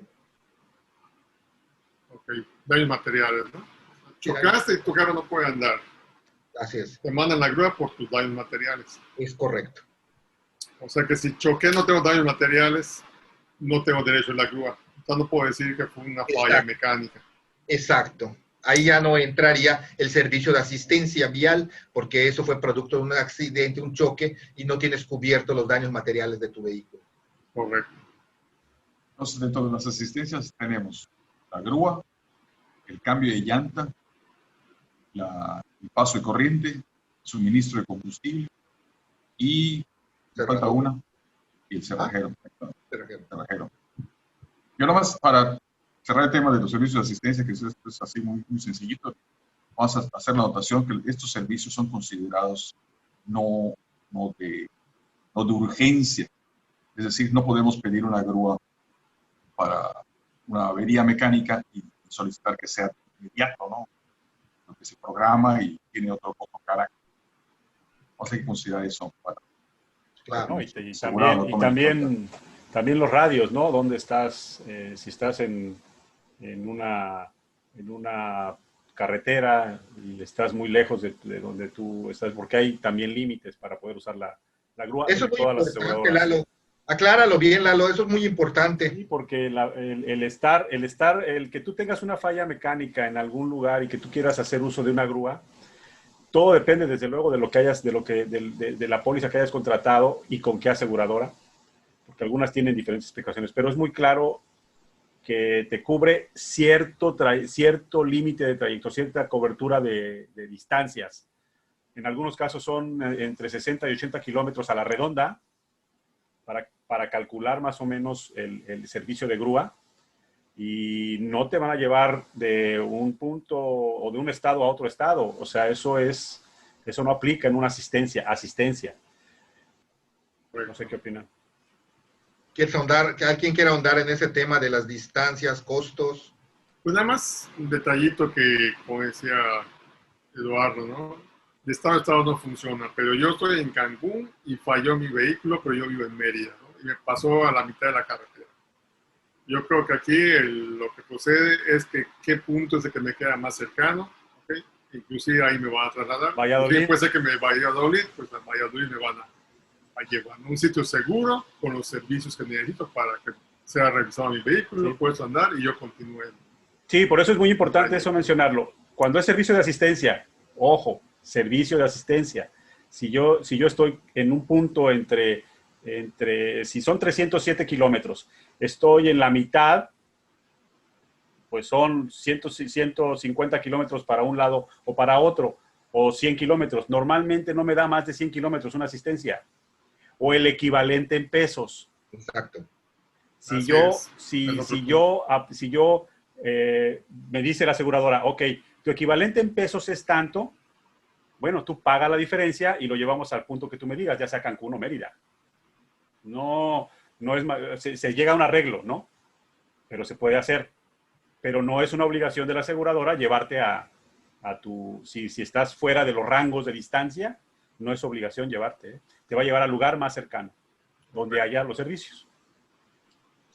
Ok, daños materiales, ¿no? Chocaste y tu carro no puede andar. Así es. Te mandan la grúa por tus daños materiales. Es correcto. O sea que si choqué, no tengo daños materiales, no tengo derecho a la grúa. Entonces no puedo decir que fue una falla mecánica. Exacto. Ahí ya no entraría el servicio de asistencia vial, porque eso fue producto de un accidente, un choque, y no tienes cubierto los daños materiales de tu vehículo. Correcto. Entonces, dentro de las asistencias tenemos la grúa, el cambio de llanta, el paso de corriente, suministro de combustible y falta una, y el cerrajero. Cerrajero. Yo nomás para cerrar el tema de los servicios de asistencia, que es así muy, muy sencillito, vamos a hacer la anotación que estos servicios son considerados no de urgencia. Es decir, no podemos pedir una grúa para una avería mecánica y solicitar que sea inmediato, ¿no? Lo que se programa y tiene otro carácter. Vamos a que considerar eso para... Claro. ¿no? También los radios, ¿no? ¿Dónde estás? Si estás en una carretera y estás muy lejos de donde tú estás, porque hay también límites para poder usar la grúa. Eso es muy todas las importante, Lalo. Acláralo bien, Lalo, eso es muy importante. Sí, porque el que tú tengas una falla mecánica en algún lugar y que tú quieras hacer uso de una grúa, todo depende desde luego de la póliza que hayas contratado y con qué aseguradora, porque algunas tienen diferentes explicaciones, pero es muy claro que te cubre cierto límite de trayecto, cierta cobertura de distancias. En algunos casos son entre 60 y 80 kilómetros a la redonda para calcular más o menos el servicio de grúa. Y no te van a llevar de un punto o de un estado a otro estado. O sea, eso no aplica en una asistencia. No sé qué opinan. ¿Alguien quiere ahondar en ese tema de las distancias, costos? Pues nada más un detallito que, como decía Eduardo, ¿no? De estado a estado no funciona, pero yo estoy en Cancún y falló mi vehículo, pero yo vivo en Mérida, ¿no? Y me pasó a la mitad de la carretera. Yo creo que aquí lo que procede es que qué punto es el que me queda más cercano, ¿okay? Inclusive ahí me van a trasladar. Valladolid. Puede ser que me vaya a Valladolid, pues a Valladolid me van a llevar a un sitio seguro con los servicios que necesito para que sea revisado mi vehículo, puedo andar y yo continúe. Sí, por eso es muy importante eso mencionarlo. Cuando es servicio de asistencia, ojo, servicio de asistencia. Si yo estoy en un punto si son 307 kilómetros, estoy en la mitad, pues son 150 kilómetros para un lado o para otro, o 100 kilómetros. Normalmente no me da más de 100 kilómetros una asistencia, o el equivalente en pesos. Exacto. Si yo me dice la aseguradora, ok, tu equivalente en pesos es tanto, bueno, tú pagas la diferencia y lo llevamos al punto que tú me digas, ya sea Cancún o Mérida. No es se llega a un arreglo, ¿no? Pero se puede hacer. Pero no es una obligación de la aseguradora llevarte a tu... Si estás fuera de los rangos de distancia, no es obligación llevarte, ¿eh? Te va a llevar al lugar más cercano, donde haya los servicios.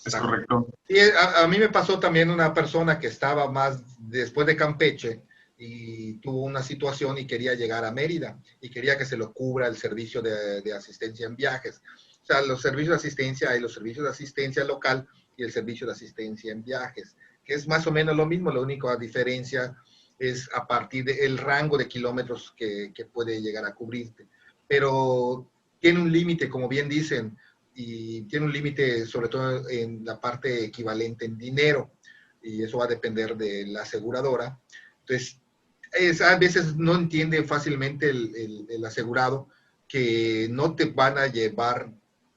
Es correcto. Sí, a mí me pasó también una persona que estaba más después de Campeche y tuvo una situación y quería llegar a Mérida y quería que se lo cubra el servicio de asistencia en viajes. O sea, los servicios de asistencia, hay los servicios de asistencia local y el servicio de asistencia en viajes, que es más o menos lo mismo, la única diferencia es a partir del rango de kilómetros que puede llegar a cubrirte. Pero tiene un límite, como bien dicen, y tiene un límite sobre todo en la parte equivalente en dinero, y eso va a depender de la aseguradora. Entonces, a veces no entiende fácilmente el asegurado que no te van a llevar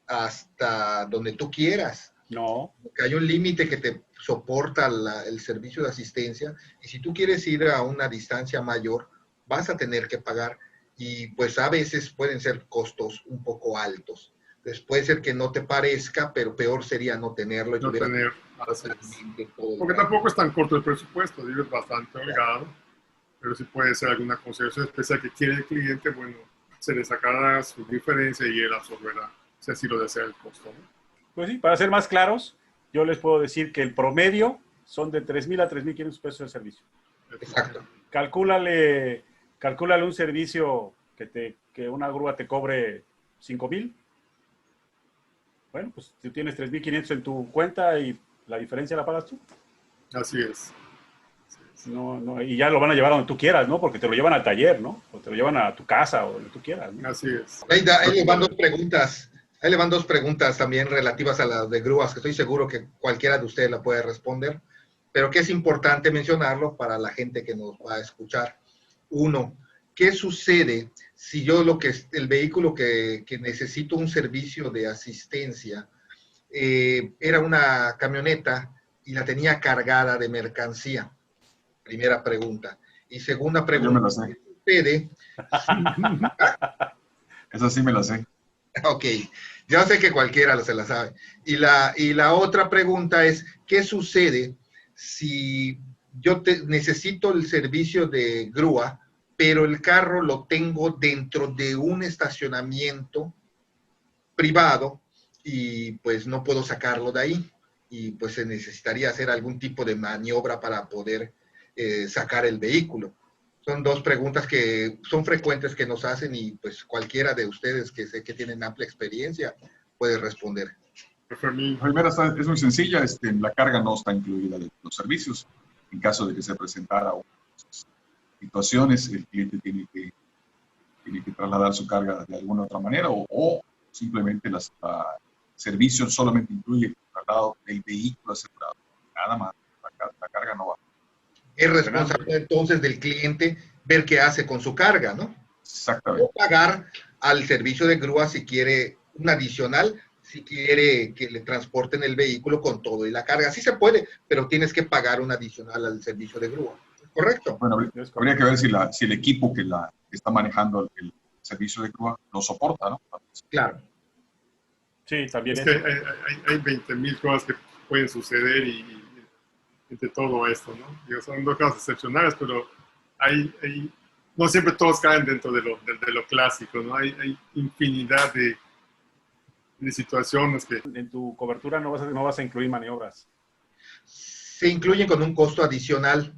hasta donde tú quieras. No. Porque hay un límite que te soporta el servicio de asistencia, y si tú quieres ir a una distancia mayor, vas a tener que pagar, y pues a veces pueden ser costos un poco altos. Entonces puede ser que no te parezca, pero peor sería no tenerlo. No tener, porque tampoco es tan corto el presupuesto, digo, es bastante holgado, pero sí puede ser alguna consideración especial que quiere el cliente, bueno, se le sacará su diferencia y él absorberá, si así lo desea el costo, ¿no? Pues sí, para ser más claros, yo les puedo decir que el promedio son de 3,000 a 3,500 pesos de servicio. Exacto. Calcúlale un servicio que una grúa te cobre 5,000. Bueno, pues tú tienes 3,500 en tu cuenta y la diferencia la pagas tú. Así es. No, y ya lo van a llevar a donde tú quieras, ¿no? Porque te lo llevan al taller, ¿no? O te lo llevan a tu casa o donde tú quieras, ¿no? Así es. Ahí le van dos preguntas. Ahí le van dos preguntas también relativas a las de grúas, que estoy seguro que cualquiera de ustedes la puede responder, pero que es importante mencionarlo para la gente que nos va a escuchar. Uno, ¿qué sucede si yo el vehículo que necesito un servicio de asistencia era una camioneta y la tenía cargada de mercancía? Primera pregunta. Y segunda pregunta, yo me la sé. ¿qué sucede? Esa sí me la sé. Ok, yo sé que cualquiera se la sabe. Y la otra pregunta es, ¿qué sucede si yo necesito el servicio de grúa, pero el carro lo tengo dentro de un estacionamiento privado y pues no puedo sacarlo de ahí? Y pues se necesitaría hacer algún tipo de maniobra para poder sacar el vehículo. Son dos preguntas que son frecuentes que nos hacen y pues cualquiera de ustedes que sé que tienen amplia experiencia puede responder. La primera es muy sencilla, la carga no está incluida en los servicios. En caso de que se presentara situaciones, el cliente tiene que trasladar su carga de alguna otra manera o simplemente el servicio solamente incluye el traslado del vehículo asegurado. Nada más, la carga no va. Es responsabilidad entonces del cliente ver qué hace con su carga, ¿no? Exactamente. O pagar al servicio de grúa si quiere un adicional, si quiere que le transporten el vehículo con todo y la carga. Sí se puede, pero tienes que pagar un adicional al servicio de grúa. ¿Correcto? Bueno, habría que ver si el equipo que está manejando el servicio de grúa lo soporta, ¿no? Claro. Sí, también Es que hay 20.000 cosas que pueden suceder y entre todo esto, ¿no? Digo, son dos casos excepcionales, pero no siempre todos caen dentro de lo clásico, ¿no? Hay infinidad de situaciones que... En tu cobertura no vas a incluir maniobras. Se incluyen con un costo adicional.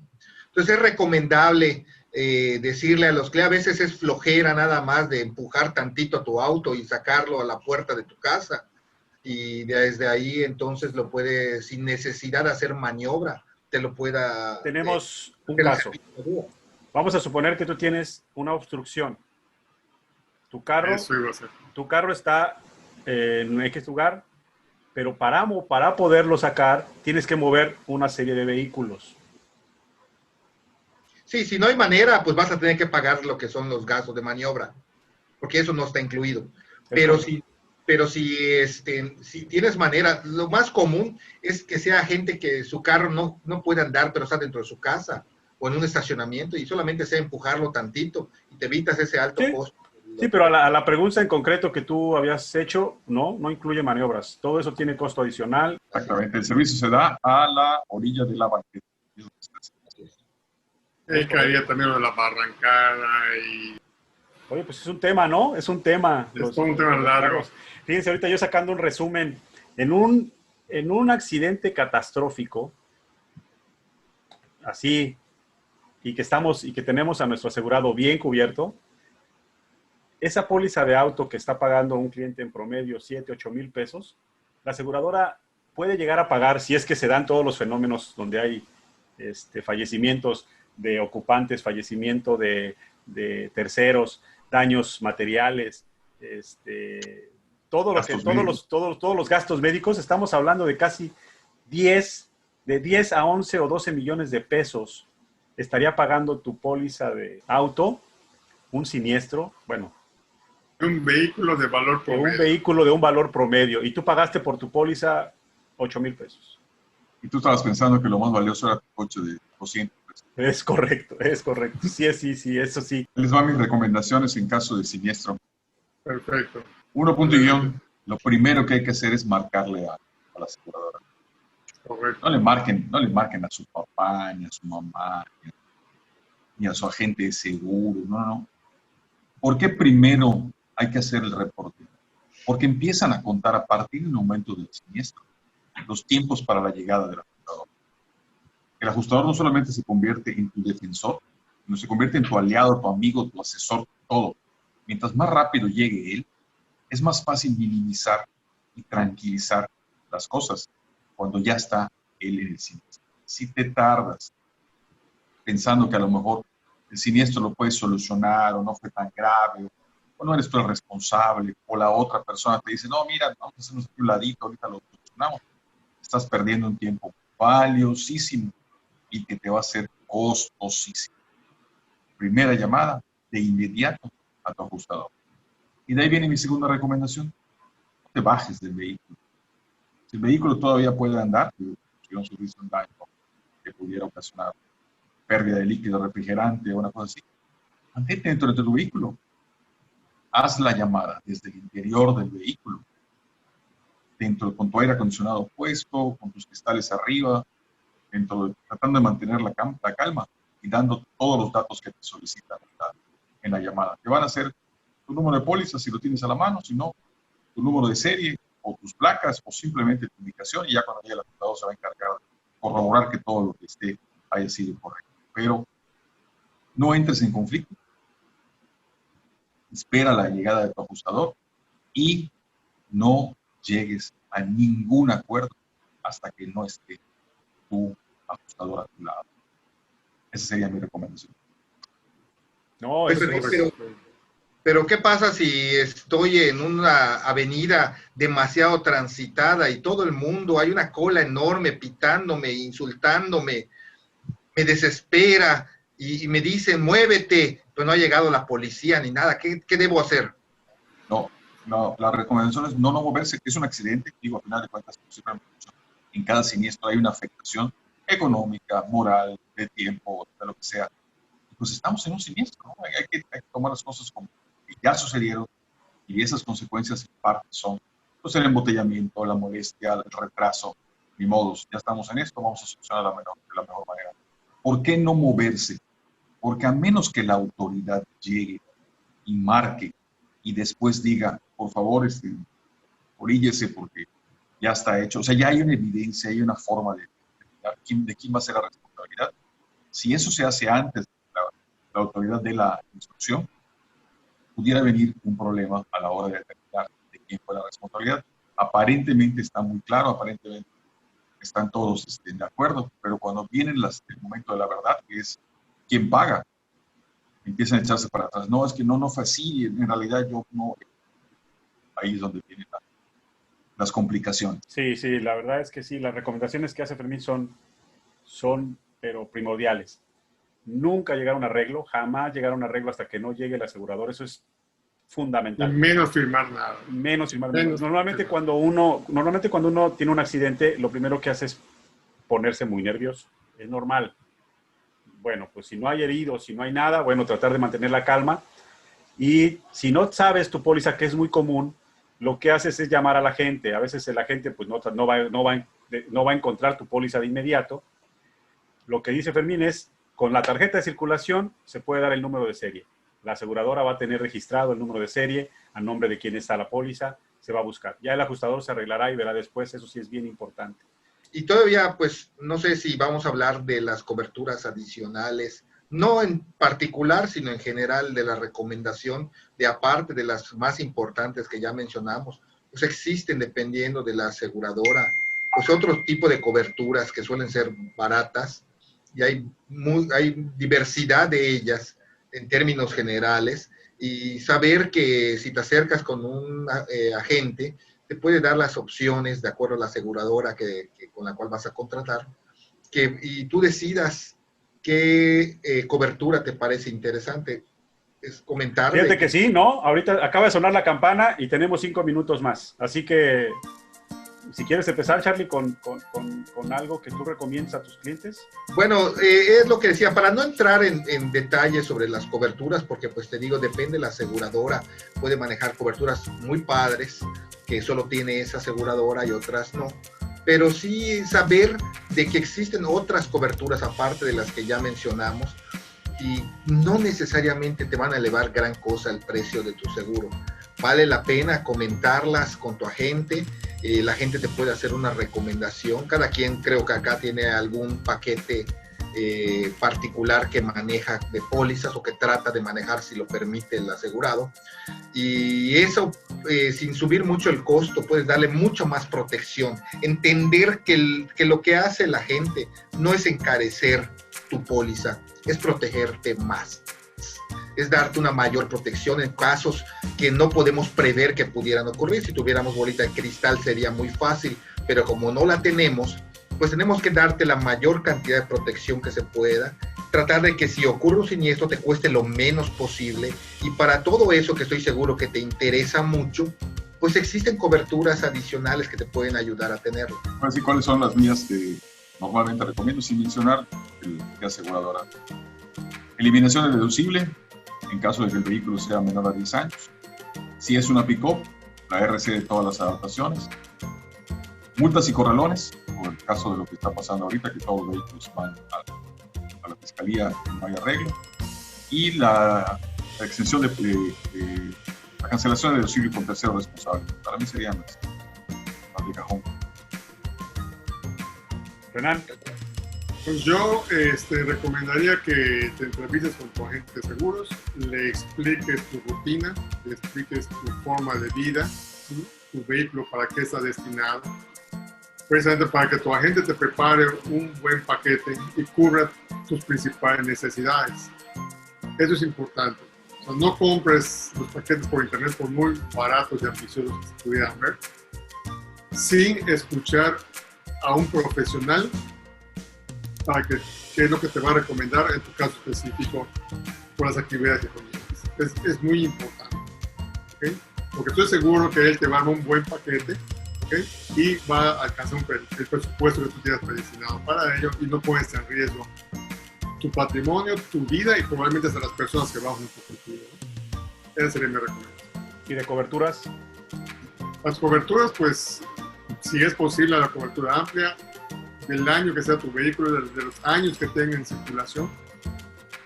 Entonces es recomendable decirle a los clientes, a veces es flojera nada más de empujar tantito a tu auto y sacarlo a la puerta de tu casa. Y desde ahí entonces lo puede, sin necesidad de hacer maniobra, te lo pueda... Tenemos un caso. Vamos a suponer que tú tienes una obstrucción. Tu carro está en X lugar, pero para poderlo sacar tienes que mover una serie de vehículos. Sí, si no hay manera, pues vas a tener que pagar lo que son los gastos de maniobra, porque eso no está incluido. Pero si tienes manera, lo más común es que sea gente que su carro no puede andar, pero está dentro de su casa o en un estacionamiento y solamente sea empujarlo tantito y te evitas ese alto costo. Sí, pero a la pregunta en concreto que tú habías hecho, no incluye maniobras. Todo eso tiene costo adicional. Exactamente. El servicio se da a la orilla de la banqueta. caería también lo de la barrancada y... Oye, pues es un tema, ¿no? Es un tema. Es un tema largo. Fíjense, ahorita yo sacando un resumen. En un accidente catastrófico, así, y que tenemos a nuestro asegurado bien cubierto, esa póliza de auto que está pagando un cliente en promedio 7, 8 mil pesos, la aseguradora puede llegar a pagar, si es que se dan todos los fenómenos donde hay fallecimientos de ocupantes, fallecimiento de terceros, daños materiales, todos los gastos médicos. Estamos hablando de casi 10 a 11 o 12 millones de pesos estaría pagando tu póliza de auto, un siniestro, bueno. Un vehículo de valor promedio. Un vehículo de un valor promedio. Y tú pagaste por tu póliza 8 mil pesos. Y tú estabas pensando que lo más valioso era tu coche de 200 pesos. Es correcto. Sí, eso sí. Les van mis recomendaciones en caso de siniestro. Perfecto. 1.1. Lo primero que hay que hacer es marcarle a la aseguradora. Correcto. No le marquen a su papá, ni a su mamá, ni a su agente de seguro. No. ¿Por qué primero hay que hacer el reporte? Porque empiezan a contar a partir del momento del siniestro los tiempos para la llegada del ajustador. El ajustador no solamente se convierte en tu defensor, sino se convierte en tu aliado, tu amigo, tu asesor, todo. Mientras más rápido llegue él, es más fácil minimizar y tranquilizar las cosas cuando ya está él en el siniestro. Si te tardas pensando que a lo mejor el siniestro lo puedes solucionar o no fue tan grave, o no eres tú el responsable, o la otra persona te dice, no, mira, vamos a hacernos aquí un ladito, ahorita lo solucionamos. Estás perdiendo un tiempo valiosísimo y que te va a ser costosísimo. Primera llamada, de inmediato a tu ajustador. Y de ahí viene mi segunda recomendación. No te bajes del vehículo. Si el vehículo todavía puede andar, si no sufriste un daño que pudiera ocasionar pérdida de líquido refrigerante o una cosa así, mantente dentro de tu vehículo. Haz la llamada desde el interior del vehículo, con tu aire acondicionado puesto, con tus cristales arriba, tratando de mantener la calma y dando todos los datos que te solicitan en la llamada. Te van a hacer tu número de póliza si lo tienes a la mano, si no, tu número de serie o tus placas o simplemente tu indicación, y ya cuando llegue el ajustador se va a encargar de corroborar que todo lo que haya sido correcto. Pero no entres en conflicto. Espera la llegada de tu ajustador y no llegues a ningún acuerdo hasta que no esté tu ajustador a tu lado. Esa sería mi recomendación. No, pero ¿qué pasa si estoy en una avenida demasiado transitada y todo el mundo, hay una cola enorme pitándome, insultándome, me desespera y me dicen, muévete, pero no ha llegado la policía ni nada. ¿Qué debo hacer? No, la recomendación es no moverse, que es un accidente. Digo, al final de cuentas, en cada siniestro hay una afectación económica, moral, de tiempo, de lo que sea. Pues estamos en un siniestro, ¿no? Hay que tomar las cosas como que ya sucedieron y esas consecuencias en parte son pues, el embotellamiento, la molestia, el retraso. Ni modos, ya estamos en esto, vamos a solucionar de la mejor manera. ¿Por qué no moverse? Porque a menos que la autoridad llegue y marque y después diga, por favor, oríllese porque ya está hecho. O sea, ya hay una evidencia, hay una forma de quién va a ser la responsabilidad. Si eso se hace antes de la autoridad de la instrucción, pudiera venir un problema a la hora de determinar de quién fue la responsabilidad. Aparentemente está muy claro, aparentemente están todos de acuerdo, pero cuando viene el momento de la verdad, que es quién paga, empiezan a echarse para atrás. No, es que no fue así, en realidad yo no. Ahí es donde vienen las complicaciones. Sí, la verdad es que sí, las recomendaciones que hace Fermín son pero primordiales. Nunca llegar a un arreglo, jamás llegar a un arreglo hasta que no llegue el asegurador, eso es fundamental. Y menos firmar nada. Normalmente cuando uno tiene un accidente, lo primero que hace es ponerse muy nervioso. Es normal. Bueno, pues si no hay heridos, si no hay nada, bueno, tratar de mantener la calma. Y si no sabes tu póliza, que es muy común, lo que haces es llamar a la gente. A veces la gente pues, no va a encontrar tu póliza de inmediato. Lo que dice Fermín es, con la tarjeta de circulación se puede dar el número de serie. La aseguradora va a tener registrado el número de serie a nombre de quién está la póliza, se va a buscar. Ya el ajustador se arreglará y verá después, eso sí es bien importante. Y todavía, pues, no sé si vamos a hablar de las coberturas adicionales, no en particular, sino en general de la recomendación de aparte de las más importantes que ya mencionamos, pues existen, dependiendo de la aseguradora, pues otro tipo de coberturas que suelen ser baratas y hay diversidad de ellas en términos generales, y saber que si te acercas con un agente, te puede dar las opciones de acuerdo a la aseguradora con la cual vas a contratar, y tú decidas qué cobertura te parece interesante. Es comentar. Fíjate que sí, ¿no? Ahorita acaba de sonar la campana y tenemos 5 minutos más. Así que, si quieres empezar, Charlie, con algo que tú recomiendas a tus clientes. Bueno, es lo que decía, para no entrar en detalles sobre las coberturas, porque pues te digo, depende, la aseguradora puede manejar coberturas muy padres, que solo tiene esa aseguradora y otras no. Pero sí saber de que existen otras coberturas aparte de las que ya mencionamos, y no necesariamente te van a elevar gran cosa el precio de tu seguro. Vale la pena comentarlas con tu agente. La gente te puede hacer una recomendación. Cada quien creo que acá tiene algún paquete particular que maneja de pólizas o que trata de manejar si lo permite el asegurado. Y eso, sin subir mucho el costo, puedes darle mucho más protección. Entender que lo que hace la gente no es encarecer tu póliza, es protegerte más. Es darte una mayor protección en casos que no podemos prever que pudieran ocurrir. Si tuviéramos bolita de cristal sería muy fácil, pero como no la tenemos, pues tenemos que darte la mayor cantidad de protección que se pueda, tratar de que si ocurre un siniestro te cueste lo menos posible, y para todo eso que estoy seguro que te interesa mucho, pues existen coberturas adicionales que te pueden ayudar a tenerlo. Así, ¿cuáles son las mías que normalmente recomiendo sin mencionar el aseguradora? Eliminación del deducible en caso de que el vehículo sea menor a 10 años. Si es una pick-up, la RC de todas las adaptaciones. Multas y corralones, por el caso de lo que está pasando ahorita, que todos los vehículos van a la fiscalía y no hay arreglo. Y la extensión de la cancelación de deducible con tercero responsable. Para mí serían las de cajón. Renan. Pues yo recomendaría que te entrevistes con tu agente de seguros, le expliques tu rutina, le expliques tu forma de vida, ¿sí? Tu vehículo, para qué está destinado, precisamente para que tu agente te prepare un buen paquete y cubra tus principales necesidades. Eso es importante. O sea, no compres los paquetes por internet por muy baratos y ambiciosos que se pudieran ver, sin escuchar a un profesional para que qué es lo que te va a recomendar en tu caso específico por las actividades económicas. Es muy importante, ¿okay? Porque estoy seguro que él te va a dar un buen paquete, ¿okay? Y va a alcanzar el presupuesto que tú tienes predestinado para ello y no pones en riesgo tu patrimonio, tu vida y probablemente hasta las personas que van junto contigo, ¿no? Esa sería mi recomendación. ¿Y de coberturas? Las coberturas, pues, si es posible la cobertura amplia, del año que sea tu vehículo, de los años que tenga en circulación,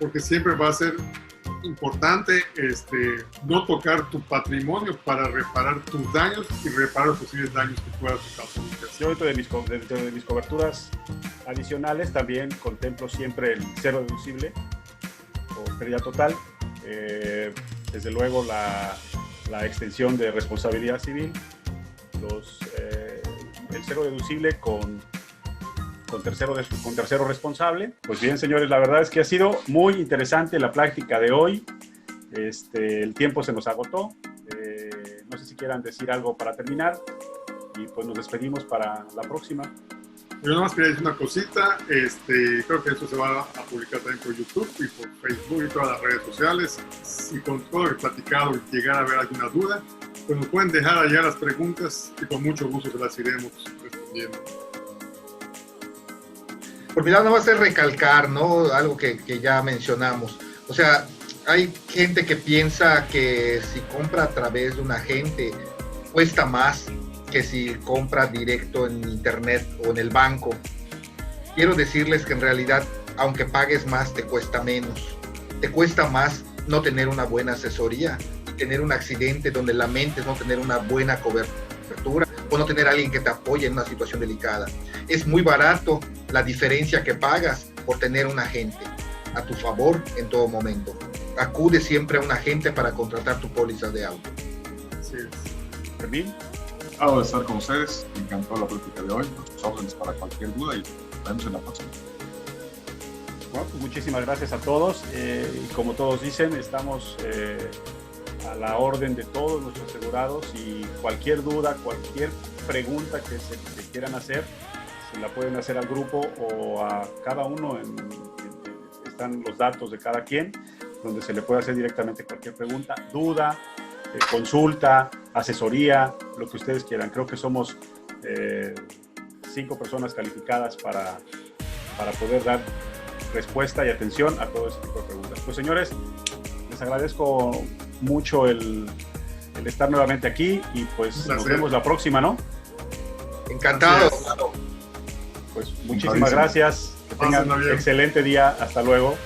porque siempre va a ser importante no tocar tu patrimonio para reparar tus daños y reparar los posibles daños que puedas causar. Yo dentro de mis coberturas adicionales también contemplo siempre el cero deducible o pérdida total, desde luego la extensión de responsabilidad civil, el cero deducible con tercero responsable. Pues bien, señores, la verdad es que ha sido muy interesante la plática de hoy. El tiempo se nos agotó. No sé si quieran decir algo para terminar y pues nos despedimos para la próxima. Yo nada más quería decir una cosita. Creo que esto se va a publicar también por YouTube y por Facebook y todas las redes sociales. Si con todo lo que he platicado llegara a haber alguna duda, pues nos pueden dejar allá las preguntas y con mucho gusto se las iremos respondiendo. Por mi lado, no va a ser recalcar, ¿no? Algo que ya mencionamos. O sea, hay gente que piensa que si compra a través de un agente cuesta más que si compra directo en internet o en el banco. Quiero decirles que en realidad, aunque pagues más, te cuesta menos. Te cuesta más no tener una buena asesoría, tener un accidente donde lamentes no tener una buena cobertura o no tener a alguien que te apoye en una situación delicada. Es muy barato la diferencia que pagas por tener un agente a tu favor en todo momento. Acude siempre a un agente para contratar tu póliza de auto. Así es. ¿Fermín? Encantado de estar con ustedes, me encantó la plática de hoy, nuestros órdenes para cualquier duda y nos vemos en la próxima. Bueno, pues muchísimas gracias a todos y como todos dicen, estamos a la orden de todos nuestros asegurados y cualquier duda, cualquier pregunta que quieran hacer, se la pueden hacer al grupo o a cada uno, están los datos de cada quien, donde se le puede hacer directamente cualquier pregunta, duda, consulta, asesoría, lo que ustedes quieran. Creo que somos 5 personas calificadas para poder dar respuesta y atención a todo ese tipo de preguntas. Pues señores, les agradezco mucho el estar nuevamente aquí y pues nos vemos la próxima, ¿no? Encantado. Pues muchísimas gracias, que tengan un excelente día, hasta luego.